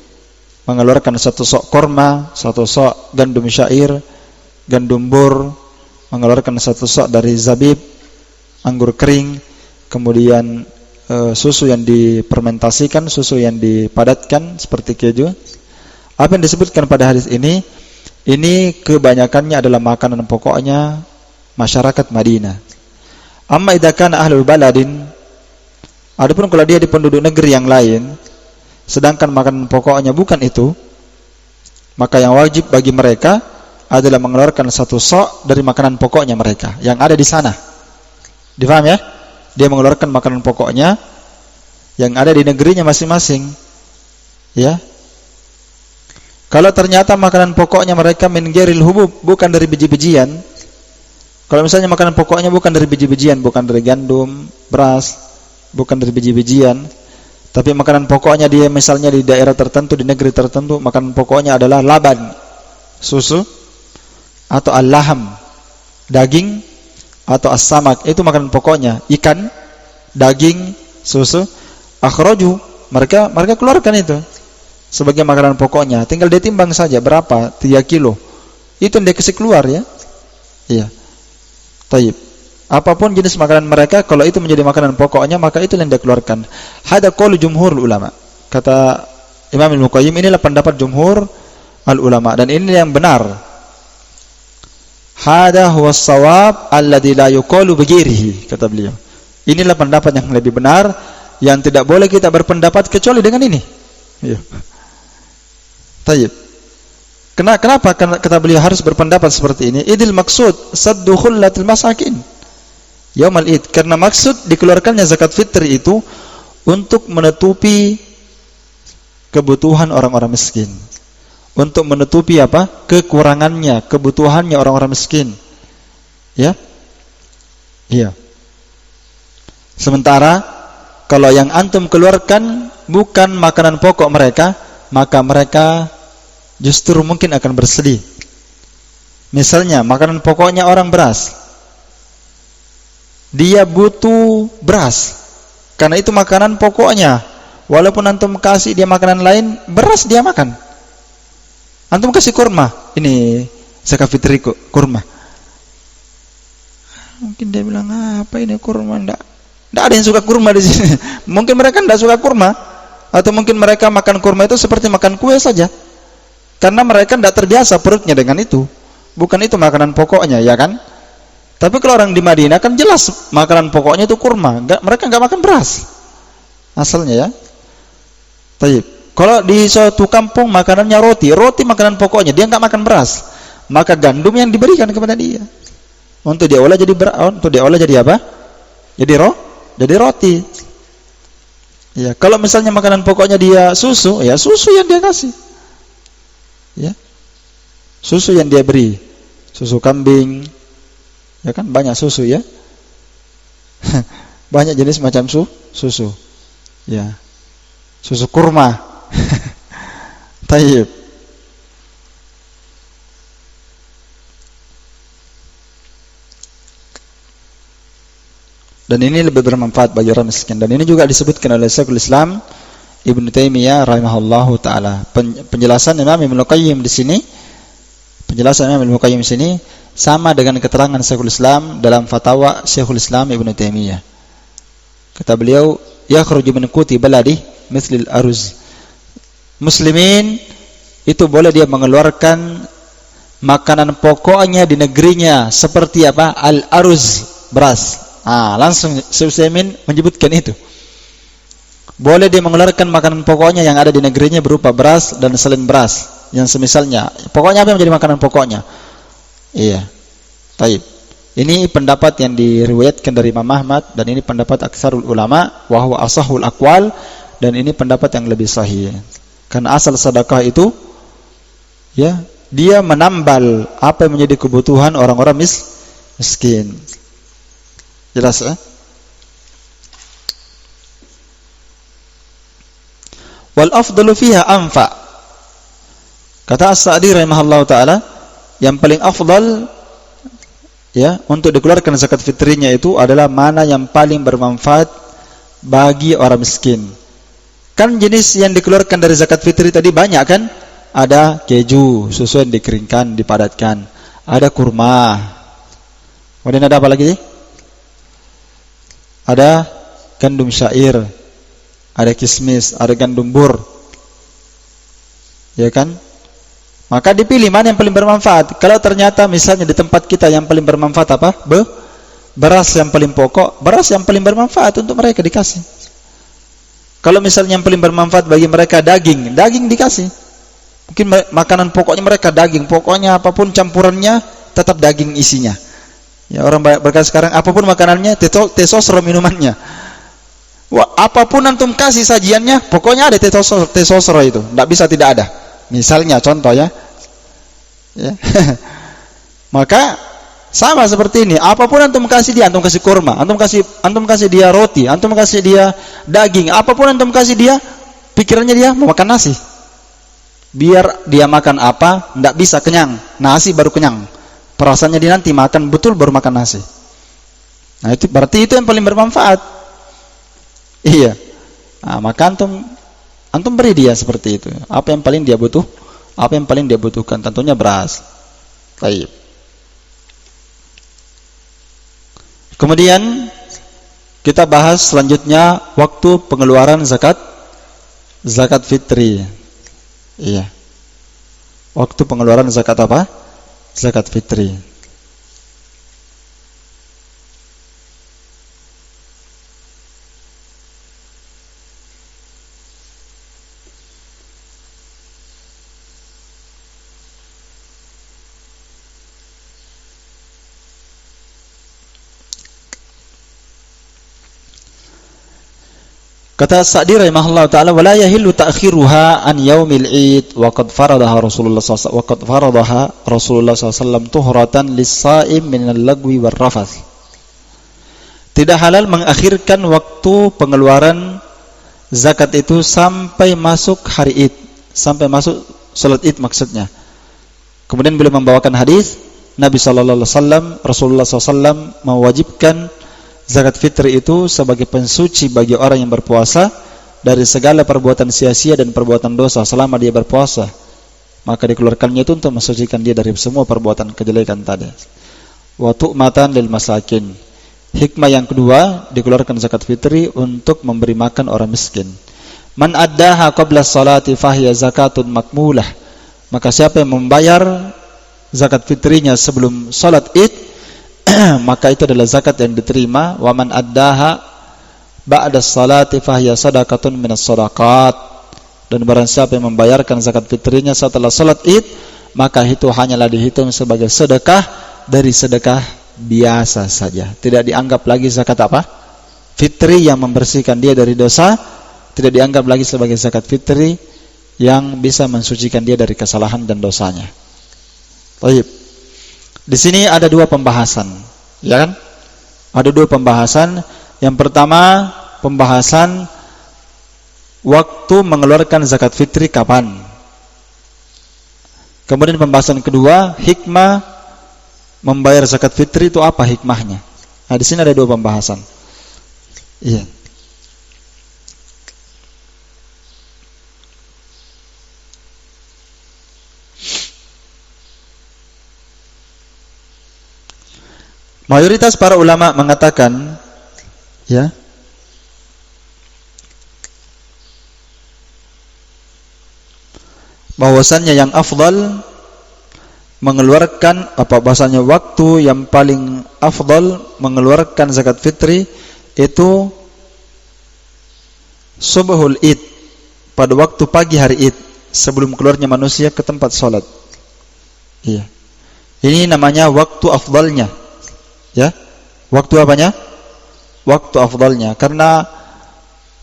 Mengeluarkan 1 sok korma, 1 sok gandum syair, gandum bur, mengeluarkan 1 sok dari zabib, anggur kering, kemudian susu yang difermentasikan, susu yang dipadatkan seperti keju. Apa yang disebutkan pada hadis ini kebanyakannya adalah makanan pokoknya masyarakat Madinah. Amma idza kana ahlul baladin, adapun kalau dia di penduduk negeri yang lain, sedangkan makanan pokoknya bukan itu, maka yang wajib bagi mereka adalah mengeluarkan 1 sok dari makanan pokoknya mereka yang ada di sana. Difaham ya? Dia mengeluarkan makanan pokoknya yang ada di negerinya masing-masing. Ya. Kalau ternyata makanan pokoknya mereka min ghairil hubub, bukan dari biji-bijian. Kalau misalnya makanan pokoknya bukan dari biji-bijian, bukan dari gandum, beras, bukan dari biji-bijian, tapi makanan pokoknya dia misalnya di daerah tertentu, di negeri tertentu, makanan pokoknya adalah laban, susu, atau al-laham, daging, atau as-samak, itu makanan pokoknya, ikan, daging, susu, akhraju, mereka keluarkan itu sebagai makanan pokoknya. Tinggal dia timbang saja berapa, 3 kilo, itu yang dia kasih keluar, ya. Iya. Taib. Apapun jenis makanan mereka, kalau itu menjadi makanan pokoknya, maka itu yang dia keluarkan. Hada qaul jumhur ulama. Kata Imam Ibnu Qayyim, inilah pendapat jumhur al ulama, dan ini yang benar. Hada huwa shawab alladzi la yuqalu bighairihi, kata beliau. Inilah pendapat yang lebih benar, yang tidak boleh kita berpendapat kecuali dengan ini. Iya. Taib. Kenapa kata beliau harus berpendapat seperti ini? Idil maksud saddu khullatil masakin yaumal id, karena maksud dikeluarkannya zakat fitri itu untuk menutupi kebutuhan orang-orang miskin, untuk menutupi apa? Kekurangannya, kebutuhannya orang-orang miskin. Ya? Iya. Sementara kalau yang antum keluarkan bukan makanan pokok mereka, maka mereka justru mungkin akan bersedih. Misalnya makanan pokoknya orang beras, dia butuh beras karena itu makanan pokoknya. Walaupun antum kasih dia makanan lain, beras dia makan. Antum kasih kurma, ini zakat fitri kurma, mungkin dia bilang, apa ini kurma? Nggak ada yang suka kurma di sini. Mungkin mereka nggak suka kurma, atau mungkin mereka makan kurma itu seperti makan kue saja, karena mereka tidak terbiasa perutnya dengan itu. Bukan itu makanan pokoknya, ya kan? Tapi kalau orang di Madinah kan jelas makanan pokoknya itu kurma. Mereka nggak makan beras asalnya, ya. Taib. Kalau di suatu kampung makanannya roti makanan pokoknya, dia nggak makan beras, maka gandum yang diberikan kepada dia untuk diolah jadi apa? Jadi roti. Ya, kalau misalnya makanan pokoknya dia susu, ya susu yang dia kasih. Ya. Susu yang dia beri, susu kambing, ya kan, banyak susu, ya. Banyak jenis macam susu, ya. Susu kurma. Taib. Dan ini lebih bermanfaat bagi orang miskin, dan ini juga disebutkan oleh Syekhul Islam Ibnu Taimiyah rahimahullahu taala. Penjelasan Imam Ibnu Qayyim di sini, sama dengan keterangan Syekhul Islam dalam fatwa Syekhul Islam Ibnu Taimiyah. Kata beliau, yakhruju min quti baladi mithlil aruz. Muslimin itu boleh dia mengeluarkan makanan pokoknya di negerinya seperti apa? Al-aruz, beras. Langsung Sulaiman menyebutkan itu. Boleh dia mengeluarkan makanan pokoknya yang ada di negerinya berupa beras dan selain beras yang semisalnya. Pokoknya apa yang menjadi makanan pokoknya? Iya. Taib. Ini pendapat yang diriwayatkan dari Imam Ahmad, dan ini pendapat aksarul ulama, wa huwa ashahul aqwal, dan ini pendapat yang lebih sahih. Karena asal sedekah itu, ya, dia menambal apa yang menjadi kebutuhan orang-orang miskin. Jelas, ya? Wal afdalu fiha anfa. Kata As-Sa'di rahimahullahu taala, yang paling afdal, ya, untuk dikeluarkan zakat fitrinya itu adalah mana yang paling bermanfaat bagi orang miskin. Kan jenis yang dikeluarkan dari zakat fitri tadi banyak, kan? Ada keju, susu yang dikeringkan, dipadatkan. Ada kurma. Kemudian ada apa lagi? Ada gandum syair, ada kismis, ada gandum bur, ya kan? Maka dipilih mana yang paling bermanfaat. Kalau ternyata misalnya di tempat kita yang paling bermanfaat apa? Beras yang paling pokok, beras yang paling bermanfaat untuk mereka dikasih. Kalau misalnya yang paling bermanfaat bagi mereka daging dikasih. Mungkin makanan pokoknya mereka daging, pokoknya apapun campurannya tetap daging isinya. Ya, orang berkata sekarang apapun makanannya, tesosro minumannya. Wah, apapun antum kasih sajiannya, pokoknya ada tesosro itu, tidak bisa tidak ada. Misalnya contoh ya. Maka sama seperti ini, apapun antum kasih dia, antum kasih kurma, antum kasih dia roti, antum kasih dia daging, apapun antum kasih dia, pikirannya dia mau makan nasi. Biar dia makan apa, tidak bisa kenyang, nasi baru kenyang. Perasaannya dia nanti makan betul baru makan nasi. Nah itu berarti itu yang paling bermanfaat. Iya. Nah, maka antum beri dia seperti itu. Apa yang paling dia butuh? Apa yang paling dia butuhkan? Tentunya beras. Baik. Kemudian kita bahas selanjutnya waktu pengeluaran zakat fitri. Iya. Waktu pengeluaran zakat apa? Zakat fitri. Kata Sa'di rahimahullah taala, wala yahillu ta'khiruha an yaumil id wa qad faradaha Rasulullah sallallahu alaihi wasallam tuhratan lis-sha'im min al-lagwi war-rafath. Tidak halal mengakhirkan waktu pengeluaran zakat itu sampai masuk hari Id, sampai masuk salat Id maksudnya. Kemudian beliau membawakan hadis Nabi sallallahu alaihi wasallam, Rasulullah sallallahu alaihi wasallam mewajibkan zakat fitri itu sebagai pensuci bagi orang yang berpuasa dari segala perbuatan sia-sia dan perbuatan dosa selama dia berpuasa. Maka dikeluarkannya itu untuk mensucikan dia dari semua perbuatan kejelekan tadi. Wa tu'matan lil masakin. Hikmah yang kedua, dikeluarkan zakat fitri untuk memberi makan orang miskin. Man addaha qabla salati fahiya zakatun makmulah. Maka siapa yang membayar zakat fitrinya sebelum salat Id, maka itu adalah zakat yang diterima. Wa man addaha ba'da salati fahiya sadaqatun minas sadaqat. Dan barang siapa yang membayarkan zakat fitrinya setelah salat Id, maka itu hanyalah dihitung sebagai sedekah dari sedekah biasa saja. Tidak dianggap lagi zakat apa? Fitri yang membersihkan dia dari dosa, tidak dianggap lagi sebagai zakat fitri yang bisa mensucikan dia dari kesalahan dan dosanya. Baik. Di sini ada dua pembahasan, ya kan? Ada dua pembahasan. Yang pertama, pembahasan waktu mengeluarkan zakat fitri kapan. Kemudian pembahasan kedua, hikmah membayar zakat fitri itu apa hikmahnya. Nah, di sini ada dua pembahasan. Iya. Mayoritas para ulama mengatakan, ya, bahwasannya yang afdal mengeluarkan bahasanya waktu yang paling afdal mengeluarkan zakat fitri itu subuhul Id, pada waktu pagi hari Id sebelum keluarnya manusia ke tempat sholat. Iya. Ini namanya waktu afdalnya. Ya, waktu apanya? Waktu afdalnya. Karena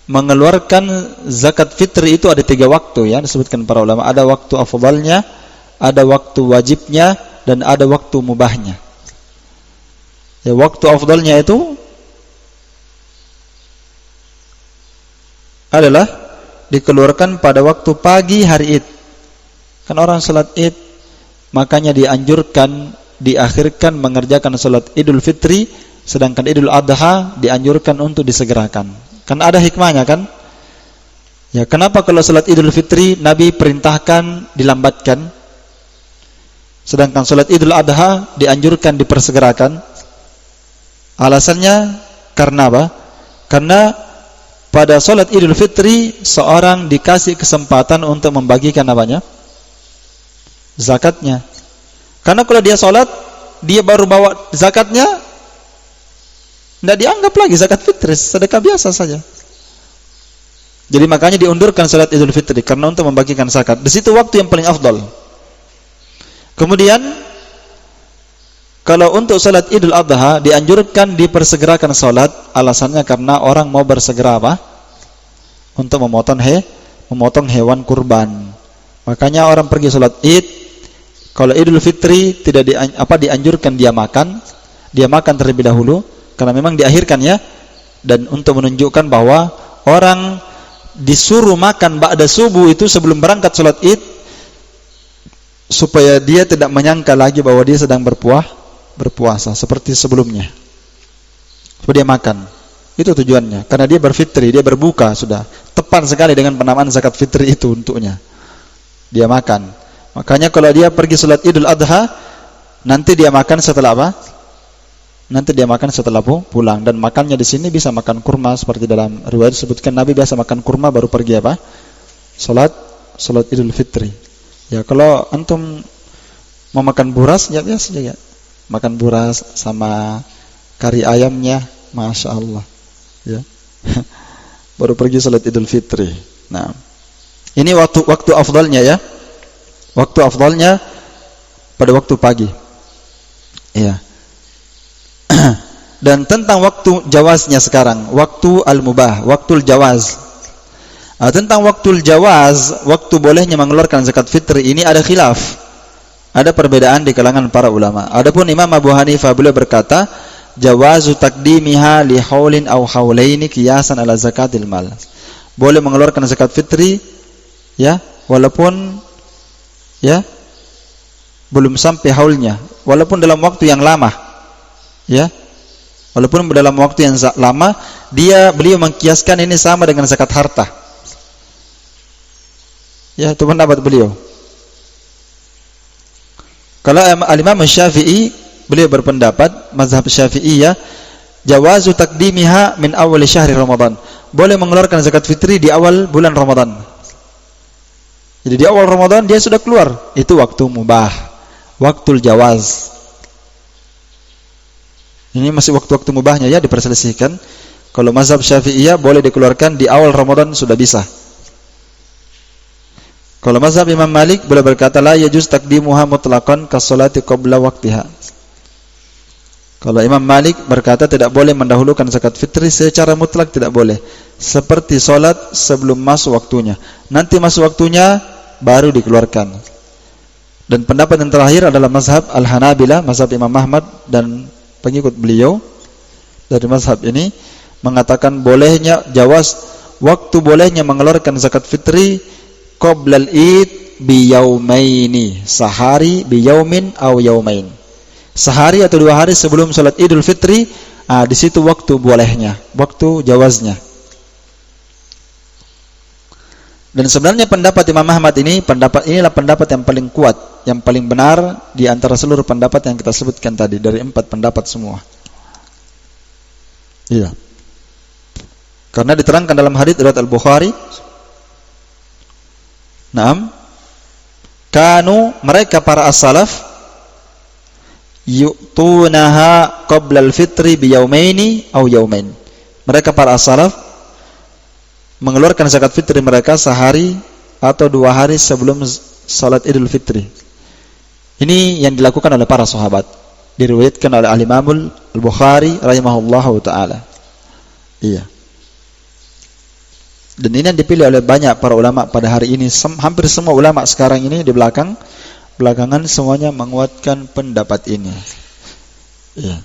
mengeluarkan zakat fitri itu ada 3 waktu, ya, disebutkan para ulama. Ada waktu afdalnya, ada waktu wajibnya, dan ada waktu mubahnya. Ya, waktu afdalnya itu adalah dikeluarkan pada waktu pagi hari Id. Kan orang salat Id, makanya dianjurkan diakhirkan mengerjakan salat Idul Fitri, sedangkan Idul Adha dianjurkan untuk disegerakan. Kan ada hikmahnya kan? Ya, kenapa kalau salat Idul Fitri Nabi perintahkan dilambatkan, sedangkan salat Idul Adha dianjurkan dipersegerakan? Alasannya karena apa? Karena pada salat Idul Fitri seorang dikasih kesempatan untuk membagikan apanya? Zakatnya. Karena kalau dia sholat, dia baru bawa zakatnya, tidak dianggap lagi zakat fitri, sedekah biasa saja. Jadi makanya diundurkan sholat Idul Fitri, karena untuk membagikan zakat. Di situ waktu yang paling afdal. Kemudian Kalau untuk salat Idul Adha dianjurkan dipersegerakan salat, alasannya karena orang mau bersegera apa? Untuk memotong hewan kurban. Makanya orang pergi salat Id, kalau Idul Fitri tidak dianjurkan dia makan terlebih dahulu karena memang diakhirkan ya. Dan untuk menunjukkan bahwa orang disuruh makan ba'da subuh itu sebelum berangkat salat Id, supaya dia tidak menyangka lagi bahwa dia sedang berpuasa seperti sebelumnya. Supaya dia makan. Itu tujuannya. Karena dia berfitri, dia berbuka sudah. Tepat sekali dengan penamaan zakat fitri itu untuknya. Dia makan. Makanya kalau dia pergi salat Idul Adha, nanti dia makan setelah apa? Nanti dia makan setelah pulang. Dan makannya di sini bisa makan kurma, seperti dalam riwayat disebutkan Nabi biasa makan kurma baru pergi apa? Salat Idul Fitri. Ya kalau antum mau makan buras ya biasa ya. Makan buras sama kari ayamnya, masya Allah. Ya. Baru pergi salat Idul Fitri. Nah, ini waktu afdalnya ya. Waktu afdalnya pada waktu pagi. Iya. Dan tentang waktu jawaznya sekarang, waktu al-mubah, waktu jawaz. Tentang waktu jawaz, waktu bolehnya mengeluarkan zakat fitri ini ada khilaf. Ada perbedaan di kalangan para ulama. Adapun Imam Abu Hanifah beliau berkata, jawazu taqdimiha li haulin aw haulaini qiyasan ala zakatil mal. Boleh mengeluarkan zakat fitri ya, walaupun ya belum sampai haulnya, walaupun dalam waktu yang lama. Ya. Walaupun dalam waktu yang lama, beliau mengkiaskan ini sama dengan zakat harta. Ya, itu pendapat beliau. Kalau al-Imam Syafi'i, beliau berpendapat mazhab Syafi'iyah, jawazu taqdimiha min awal syahri Ramadan. Boleh mengeluarkan zakat fitri di awal bulan Ramadan. Jadi di awal Ramadan dia sudah keluar. Itu waktu mubah, waktu jawaz. Ini masih waktu-waktu mubahnya ya, diperselisihkan. Kalau mazhab Syafi'iyah boleh dikeluarkan di awal Ramadan sudah bisa. Kalau mazhab Imam Malik boleh berkata la yajuz taqdimuha mutlaqan kas-sholati qabla waqtiha. Kalau Imam Malik berkata tidak boleh mendahulukan zakat fitri secara mutlak, tidak boleh. Seperti salat sebelum masuk waktunya. Nanti masuk waktunya baru dikeluarkan. Dan pendapat yang terakhir adalah mazhab Al-Hanabilah, mazhab Imam Ahmad dan pengikut beliau dari mazhab ini mengatakan bolehnya waktu bolehnya mengeluarkan zakat fitri qoblal id bi yaumaini, sehari bi yaumin aw yaumain, sehari atau 2 hari sebelum salat Idul Fitri. Di situ waktu bolehnya, waktu jawaznya. Dan sebenarnya pendapat Imam Ahmad inilah pendapat yang paling kuat, yang paling benar di antara seluruh pendapat yang kita sebutkan tadi, dari 4 pendapat semua. Iya. Karena diterangkan dalam hadits riwayat Al-Bukhari, Naam, mereka para as-salaf yu'tunaha qabla al-fitri bi yaumaini aw yaumain. Mereka para as-salaf mengeluarkan zakat fitri mereka sehari atau 2 hari sebelum salat Idul Fitri. Ini yang dilakukan oleh para sahabat. Diriwayatkan oleh Al-Imam Al-Bukhari rahimahullahu taala. Iya. Dan ini yang dipilih oleh banyak para ulama pada hari ini. Hampir semua ulama sekarang ini di belakangan semuanya menguatkan pendapat ini. Iya.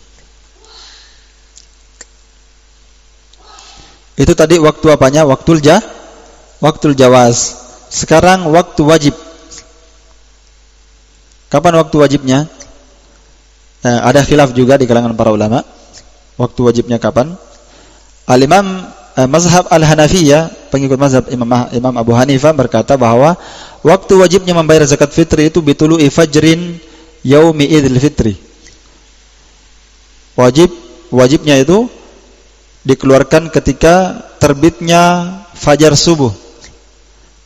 Itu tadi waktu apanya? Waktu jawaz. Sekarang waktu wajib. Kapan waktu wajibnya? Ada khilaf juga di kalangan para ulama. Waktu wajibnya kapan? Al-Imam mazhab Al-Hanafiyah, pengikut mazhab Imam Abu Hanifah berkata bahwa waktu wajibnya membayar zakat fitri itu bitulu'i fajrin yaumi Idul Fitri. Wajibnya itu dikeluarkan ketika terbitnya fajar subuh.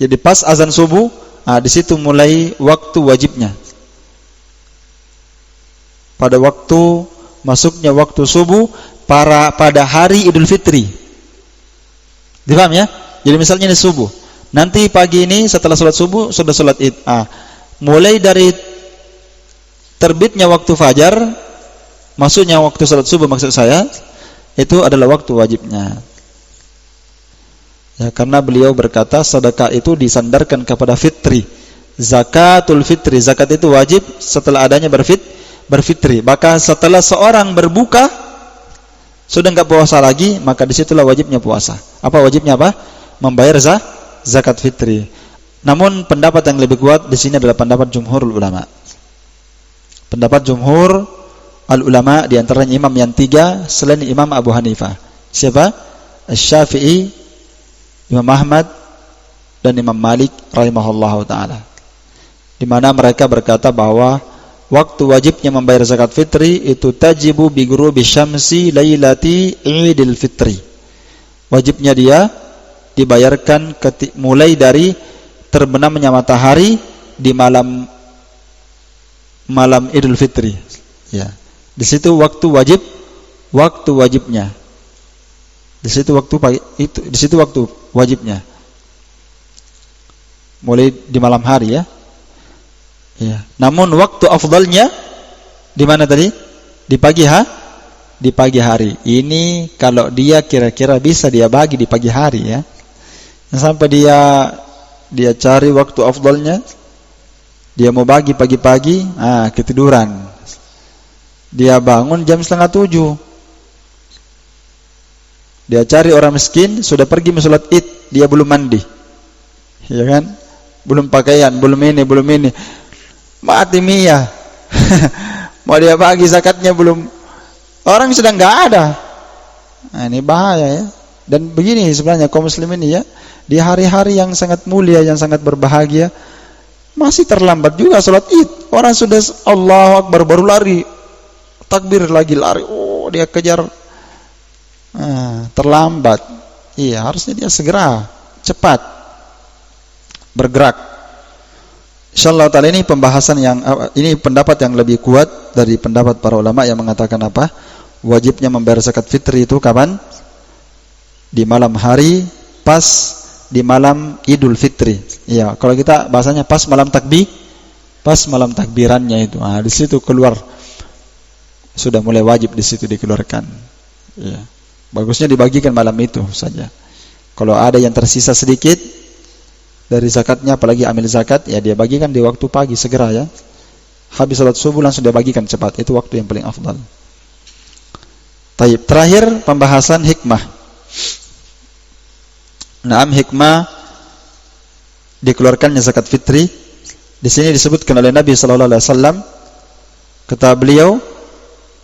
Jadi pas azan subuh, di situ mulai waktu wajibnya. Pada waktu masuknya waktu subuh pada hari Idul Fitri. Dipaham ya? Jadi misalnya ini subuh. Nanti pagi ini setelah sholat subuh sudah sholat Id. Mulai dari terbitnya waktu fajar Maksudnya waktu salat subuh, maksud saya itu adalah waktu wajibnya. Ya, karena beliau berkata sedekah itu disandarkan kepada fitri. Zakatul fitri, zakat itu wajib setelah adanya berfitri. Maka setelah seorang berbuka sudah enggak puasa lagi, maka disitulah wajibnya puasa. Apa wajibnya apa? Membayar zakat fitri. Namun pendapat yang lebih kuat di sini adalah pendapat jumhurul ulama. Pendapat jumhur al-ulama di antaranya imam yang 3 selain Imam Abu Hanifah. Siapa? Asy-Syafi'i, Imam Ahmad, dan Imam Malik rahimahullahu taala. Di mana mereka berkata bahwa waktu wajibnya membayar zakat fitri itu tajibu bi ghurubi syamsi lailati Idul Fitri. Wajibnya dia dibayarkan mulai dari terbenamnya matahari di malam Idul Fitri. Ya. Di situ waktu wajibnya. Di situ waktu wajibnya. Mulai di malam hari ya. Ya. Namun waktu afdalnya di mana tadi? Di pagi hari. Ini kalau dia kira-kira bisa dia bagi di pagi hari ya. Sampai dia cari waktu afdalnya, dia mau bagi pagi-pagi, ketiduran. Dia bangun jam 6:30. Dia cari orang miskin, sudah pergi sholat Id, dia belum mandi. Ya kan? Belum pakaian, belum ini. Mati Mia. Mau dia bagi zakatnya belum. Orang sudah enggak ada. Nah, ini bahaya ya. Dan begini sebenarnya kaum muslimin ini ya, di hari-hari yang sangat mulia, yang sangat berbahagia, masih terlambat juga sholat Id. Orang sudah Allahu Akbar baru lari, takbir lagi lari, dia kejar, terlambat. Iya, harusnya dia segera, cepat bergerak. Insyaallah taala ini pembahasan ini pendapat yang lebih kuat dari pendapat para ulama yang mengatakan apa? Wajibnya membayar zakat fitri itu kapan? Di malam hari, pas di malam Idul Fitri. Ya, kalau kita bahasanya pas malam takbirannya itu. Di situ keluar, sudah mulai wajib di situ dikeluarkan. Ya. Bagusnya dibagikan malam itu saja. Kalau ada yang tersisa sedikit dari zakatnya, apalagi amil zakat, ya dia bagikan di waktu pagi segera ya. Habis salat subuh langsung dia bagikan cepat. Itu waktu yang paling afdal. Taib. Terakhir pembahasan hikmah. Hikmah dikeluarkannya zakat fitri. Di sini disebutkan oleh Nabi sallallahu alaihi wasallam, kata beliau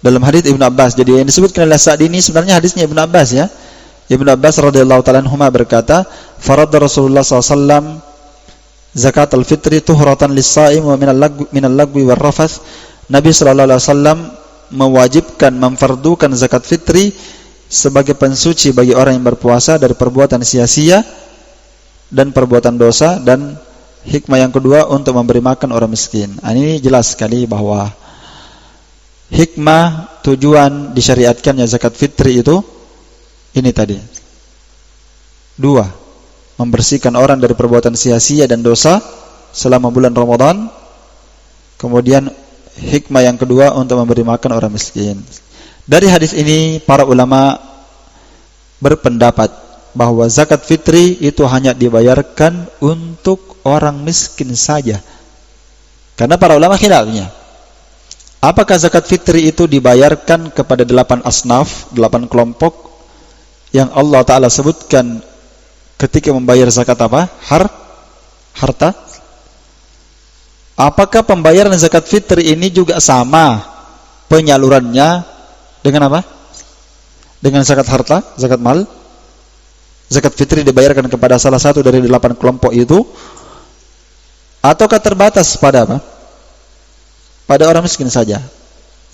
dalam hadis Ibnu Abbas. Jadi yang disebutkan oleh Sa'di ini sebenarnya hadisnya Ibnu Abbas ya. Ibnu Abbas radhiyallahu ta'ala anhuma berkata, "Farada Rasulullah sallallahu alaihi wasallam zakat al-fitri tuhratan lis-sha'im wa minal lagwi war rafath." Nabi sallallahu alaihi wasallam mewajibkan, memfardukan zakat fitri sebagai pensuci bagi orang yang berpuasa dari perbuatan sia-sia dan perbuatan dosa, dan hikmah yang kedua untuk memberi makan orang miskin. Ini jelas sekali bahwa hikmah tujuan disyariatkannya zakat fitri itu ini tadi. 2. Membersihkan orang dari perbuatan sia-sia dan dosa selama bulan Ramadan. Kemudian hikmah yang kedua untuk memberi makan orang miskin. Dari hadis ini para ulama berpendapat bahwa zakat fitri itu hanya dibayarkan untuk orang miskin saja. Karena para ulama khilafnya. Apakah zakat fitri itu dibayarkan kepada 8 asnaf, 8 kelompok yang Allah Ta'ala sebutkan ketika membayar zakat apa? Harta. Apakah pembayaran zakat fitri ini juga sama penyalurannya dengan apa? Dengan zakat harta, zakat mal. Zakat fitri dibayarkan kepada salah satu dari 8 kelompok itu, ataukah terbatas pada apa? Pada orang miskin saja.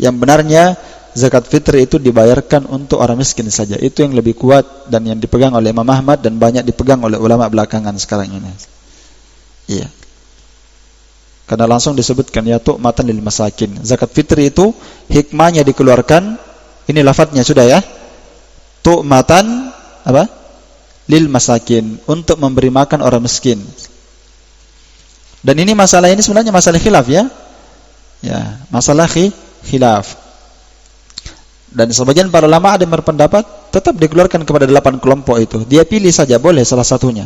Yang benarnya zakat fitri itu dibayarkan untuk orang miskin saja. Itu yang lebih kuat dan yang dipegang oleh Imam Ahmad dan banyak dipegang oleh ulama belakangan sekarang ini. Iya. Karena langsung disebutkan ya tu'matan lil masakin. Zakat fitri itu hikmahnya dikeluarkan, ini lafadznya sudah ya, tu'matan apa? Lil masakin, untuk memberi makan orang miskin. Dan ini masalah ini sebenarnya masalah khilaf ya. Ya, masalah khilaf. Dan sebagian para ulama ada yang berpendapat tetap dikeluarkan kepada 8 kelompok itu. Dia pilih saja, boleh salah satunya.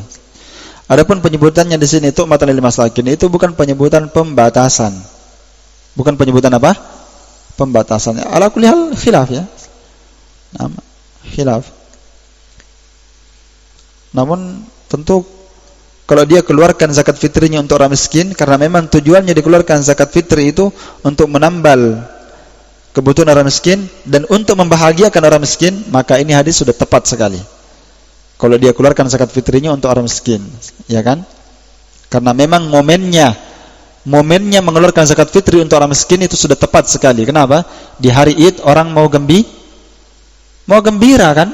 Adapun penyebutannya di sini tu'matan lil masakin itu bukan penyebutan pembatasan. Bukan penyebutan apa? Pembatasan. Ala kulli hal khilaf ya. Khilaf. Namun tentu kalau dia keluarkan zakat fitrinya untuk orang miskin, karena memang tujuannya dikeluarkan zakat fitri itu untuk menambal kebutuhan orang miskin dan untuk membahagiakan orang miskin, maka ini hadis sudah tepat sekali. Kalau dia keluarkan zakat fitrinya untuk orang miskin, ya kan? Karena memang momennya mengeluarkan zakat fitri untuk orang miskin itu sudah tepat sekali. Kenapa? Di hari Id orang mau gembira kan?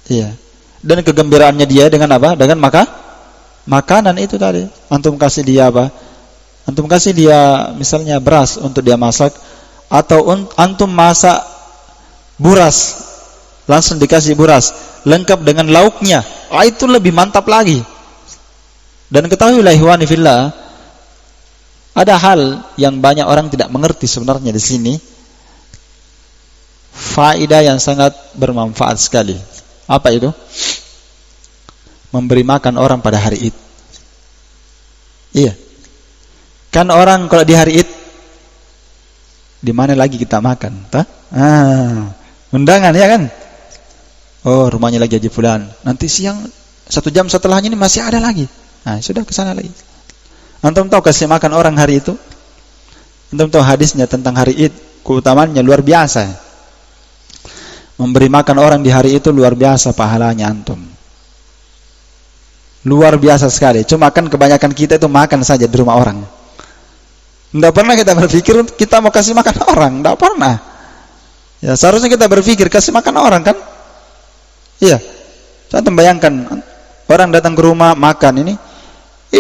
Iya. Dan kegembiraannya dia dengan apa? Dengan makanan itu tadi. Antum kasih dia apa? Antum kasih dia misalnya beras untuk dia masak, atau antum masak buras, langsung dikasih buras lengkap dengan lauknya. Itu lebih mantap lagi. Dan ketahuilah ikhwani fillah, ada hal yang banyak orang tidak mengerti sebenarnya di sini. Faedah yang sangat bermanfaat sekali. Apa itu? Memberi makan orang pada hari Id. Iya. Kan orang kalau di hari Id, di mana lagi kita makan? Undangan ya kan? Oh, rumahnya lagi Haji Fulan. Nanti siang 1 jam setelahnya ini masih ada lagi. Nah, sudah ke sana lagi. Antum tahu kasih makan orang hari itu? Antum tahu hadisnya tentang hari Id, keutamaannya luar biasa. Memberi makan orang di hari itu luar biasa pahalanya antum. Luar biasa sekali. Cuma kan kebanyakan kita itu makan saja di rumah orang. Tidak pernah kita berpikir kita mau kasih makan orang. Tidak pernah. Ya, seharusnya kita berpikir kasih makan orang kan? Iya. Antum bayangkan orang datang ke rumah makan ini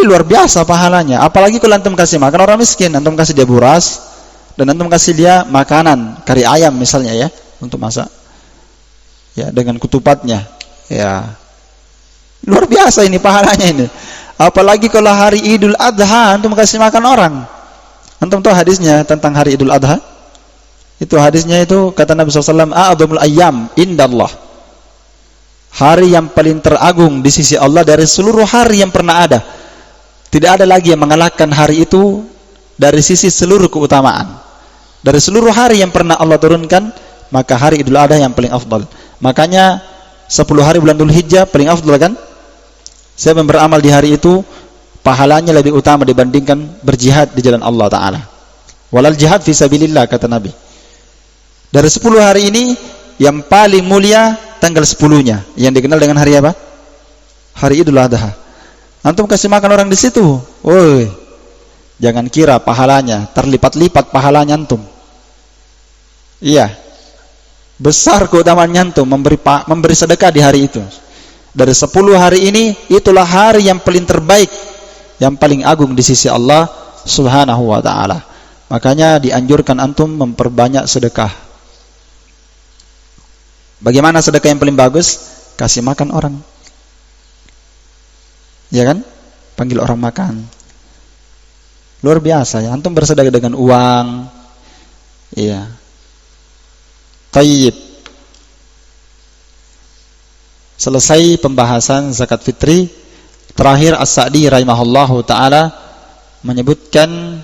luar biasa pahalanya. Apalagi kalau antum kasih makan orang miskin, antum kasih dia buras dan antum kasih dia makanan kari ayam misalnya ya untuk masak. Ya, dengan kutupatnya. Ya. Luar biasa ini pahalanya ini. Apalagi kalau hari Idul Adha antum kasih makan orang. Antum tahu hadisnya tentang hari Idul Adha? Itu hadisnya itu kata Nabi SAW, a'adzamul ayyam indallah. Hari yang paling teragung di sisi Allah dari seluruh hari yang pernah ada. Tidak ada lagi yang mengalahkan hari itu dari sisi seluruh keutamaan. Dari seluruh hari yang pernah Allah turunkan, maka hari Idul Adha yang paling afdal. Makanya 10 hari bulan Dzul Hijjah paling afdal kan? Siapa yang beramal di hari itu pahalanya lebih utama dibandingkan berjihad di jalan Allah Ta'ala. Walal jihad fi sabilillah kata Nabi. Dari 10 hari ini yang paling mulia tanggal 10-nya yang dikenal dengan hari apa? Hari Idul Adha. Antum kasih makan orang di situ. Woi. Jangan kira pahalanya terlipat-lipat pahalanya antum. Iya. Besar keutamaan antum memberi sedekah di hari itu. Dari 10 hari ini itulah hari yang paling terbaik, yang paling agung di sisi Allah Subhanahu wa taala. Makanya dianjurkan antum memperbanyak sedekah. Bagaimana sedekah yang paling bagus? Kasih makan orang. Ya kan? Panggil orang makan. Luar biasa ya, antum bersedekah dengan uang. Iya. Tayyib. Selesai pembahasan zakat fitri, terakhir As-Sa'di rahimahullahu ta'ala menyebutkan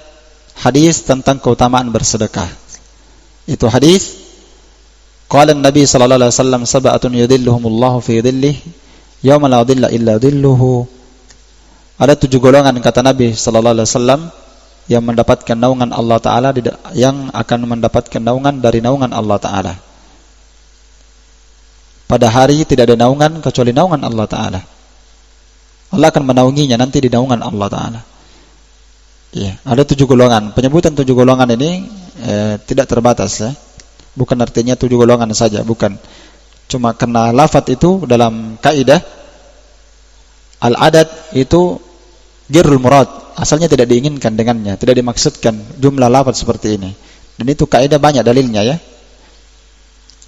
hadis tentang keutamaan bersedekah. Itu hadis qala Nabi sallallahu alaihi wasallam sab'atun yudhilluhumullahu fi dhillihi yauma la dhilla illa dhilluhu. Ada 7 golongan kata Nabi sallallahu alaihi wasallam yang mendapatkan naungan Allah Ta'ala, yang akan mendapatkan naungan dari naungan Allah Ta'ala. Pada hari tidak ada naungan kecuali naungan Allah Ta'ala. Allah akan menaunginya nanti di naungan Allah Ta'ala. Ya, ada 7 golongan. Penyebutan 7 golongan ini tidak terbatas ya. Bukan artinya 7 golongan saja, bukan. Cuma karena lafaz itu dalam kaidah al-adad itu ghairul murad, asalnya tidak diinginkan dengannya, tidak dimaksudkan jumlah lafaz seperti ini. Dan itu kaidah banyak dalilnya ya.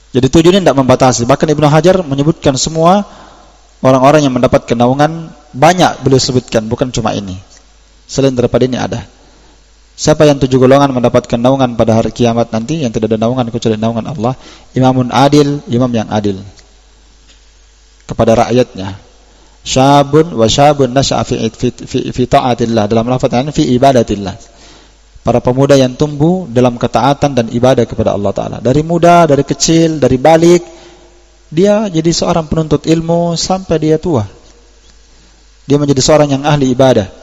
Jadi 7 ini tidak membatasi. Bahkan Ibnu Hajar menyebutkan semua orang-orang yang mendapatkan naungan, banyak beliau sebutkan, bukan cuma ini. Selain daripada ini ada. Siapa yang 7 golongan mendapatkan naungan pada hari kiamat nanti, yang tidak ada naungan kecuali naungan Allah? Imamun adil, imam yang adil kepada rakyatnya. Syabun wa syabun nasha'a fi ta'atillah, dalam lafaznya fi ibadatillah. Para pemuda yang tumbuh dalam ketaatan dan ibadah kepada Allah Ta'ala. Dari muda, dari kecil, dari balik, dia jadi seorang penuntut ilmu sampai dia tua. Dia menjadi seorang yang ahli ibadah.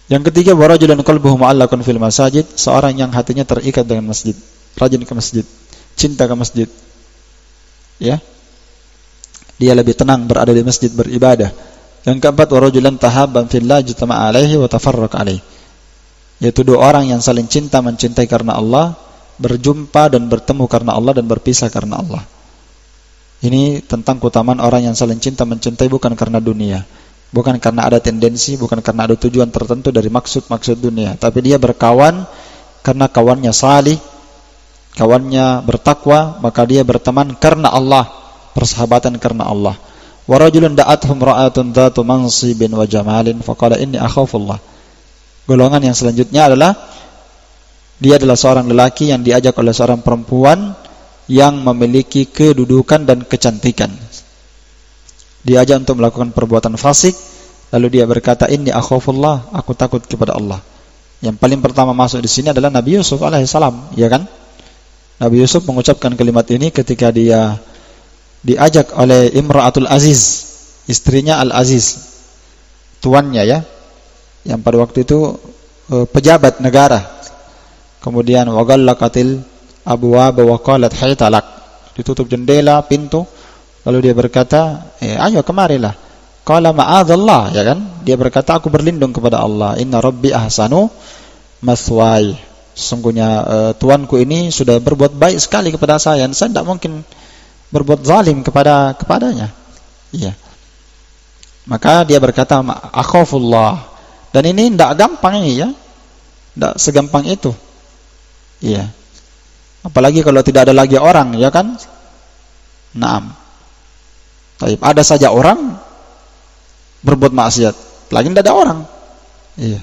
Yang ketiga, warajulan qalbuhu mu'allaqun fil masajid, seorang yang hatinya terikat dengan masjid, rajin ke masjid, cinta ke masjid. Ya. Dia lebih tenang berada di masjid beribadah. Yang keempat, warajulan tahabban fillah jitama'a alaihi wa tafarraqa alaihi. Yaitu 2 orang yang saling cinta mencintai karena Allah, berjumpa dan bertemu karena Allah dan berpisah karena Allah. Ini tentang keutamaan orang yang saling cinta mencintai bukan karena dunia, bukan karena ada tendensi, bukan karena ada tujuan tertentu dari maksud-maksud dunia, tapi dia berkawan karena kawannya salih, kawannya bertakwa, maka dia berteman karena Allah, persahabatan karena Allah. Wa rajulun da'athum ra'atun dhatu mansibin wa jamalin faqala inni akhafullah. Golongan yang selanjutnya adalah dia adalah seorang lelaki yang diajak oleh seorang perempuan yang memiliki kedudukan dan kecantikan. Diajak untuk melakukan perbuatan fasik, lalu dia berkata, "Inni akhafullah, aku takut kepada Allah." Yang paling pertama masuk di sini adalah Nabi Yusuf alaihissalam, ya kan? Nabi Yusuf mengucapkan kalimat ini ketika dia diajak oleh Imra'atul Aziz, istrinya Al-Aziz, tuannya ya, yang pada waktu itu pejabat negara. Kemudian waghallaqatil abwaaba wa qalat haytalak, ditutup jendela, pintu. Lalu dia berkata, ayo kemarilah. Qala ma'adzallah, ya kan? Dia berkata, aku berlindung kepada Allah. Inna rabbi ahsanu mathwai. Sesungguhnya tuanku ini sudah berbuat baik sekali kepada saya. Saya tidak mungkin berbuat zalim kepadanya. Iya. Maka dia berkata, akhafullah. Dan ini tidak gampang ini ya. Tidak segampang itu. Iya. Apalagi kalau tidak ada lagi orang, ya kan? Naam. Taib, ada saja orang berbuat maksiat, lagi tidak ada orang. Iya.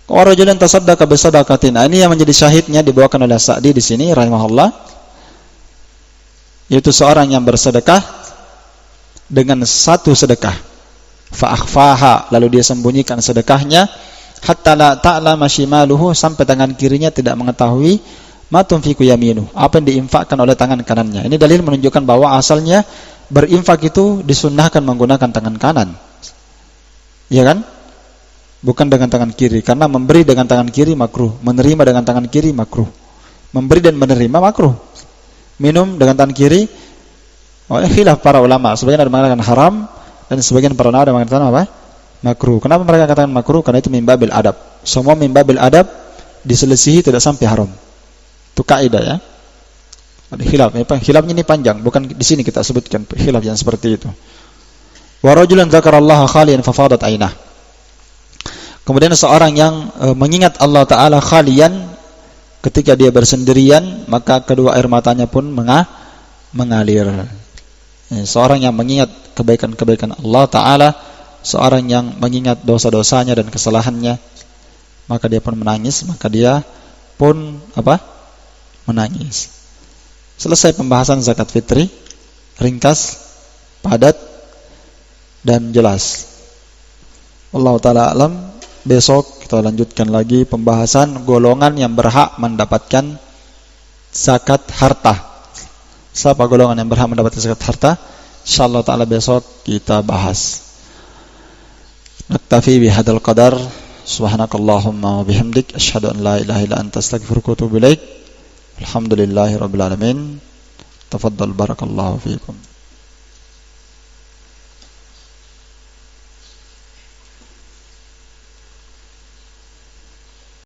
Warajulun tasaddaqa bisadaqatin. Ini yang menjadi syahidnya dibawakan oleh Sa'di di sini rahimahullah. Yaitu seorang yang bersedekah dengan satu sedekah. Fa akhfaha, lalu dia sembunyikan sedekahnya hatta la ta'lama shimaluhu, sampai tangan kirinya tidak mengetahui ma tunfiqu yaminu, apa yang diinfakkan oleh tangan kanannya. Ini dalil menunjukkan bahwa asalnya berinfak itu disunnahkan menggunakan tangan kanan, ya kan? Bukan dengan tangan kiri, karena memberi dengan tangan kiri makruh, menerima dengan tangan kiri makruh. Memberi dan menerima makruh. Minum dengan tangan kiri, khilaf para ulama. Sebagian ada mengatakan haram dan sebagian para ulama ada mengatakan apa? Makruh. Kenapa mereka katakan makruh? Karena itu min babil adab. Semua min babil adab diselisihi tidak sampai haram. Itu kaidah ya. Ada khilaf. Khilafnya ini panjang, bukan di sini kita sebutkan khilaf yang seperti itu. Wa rajulan dzakarallaha khaliyan fafadat ainah. Kemudian seorang yang mengingat Allah Ta'ala khalian, ketika dia bersendirian, maka kedua air matanya pun mengalir. Seorang yang mengingat kebaikan-kebaikan Allah Ta'ala, seorang yang mengingat dosa-dosanya dan kesalahannya, maka dia pun menangis, maka dia pun menangis. Selesai pembahasan zakat fitri, ringkas, padat, dan jelas. Allah Ta'ala alam. Besok kita lanjutkan lagi pembahasan golongan yang berhak mendapatkan zakat harta. Siapa golongan yang berhak mendapatkan zakat harta? InsyaAllah Ta'ala besok kita bahas. Naktafi bihadal qadar. Subhanakallahumma wa bihamdik, asyhadu an la ilaha illa anta, astaghfiruka wa atubu ilaik. Alhamdulillahi rabbil alamin. Tafaddal, barakallahu fiikum.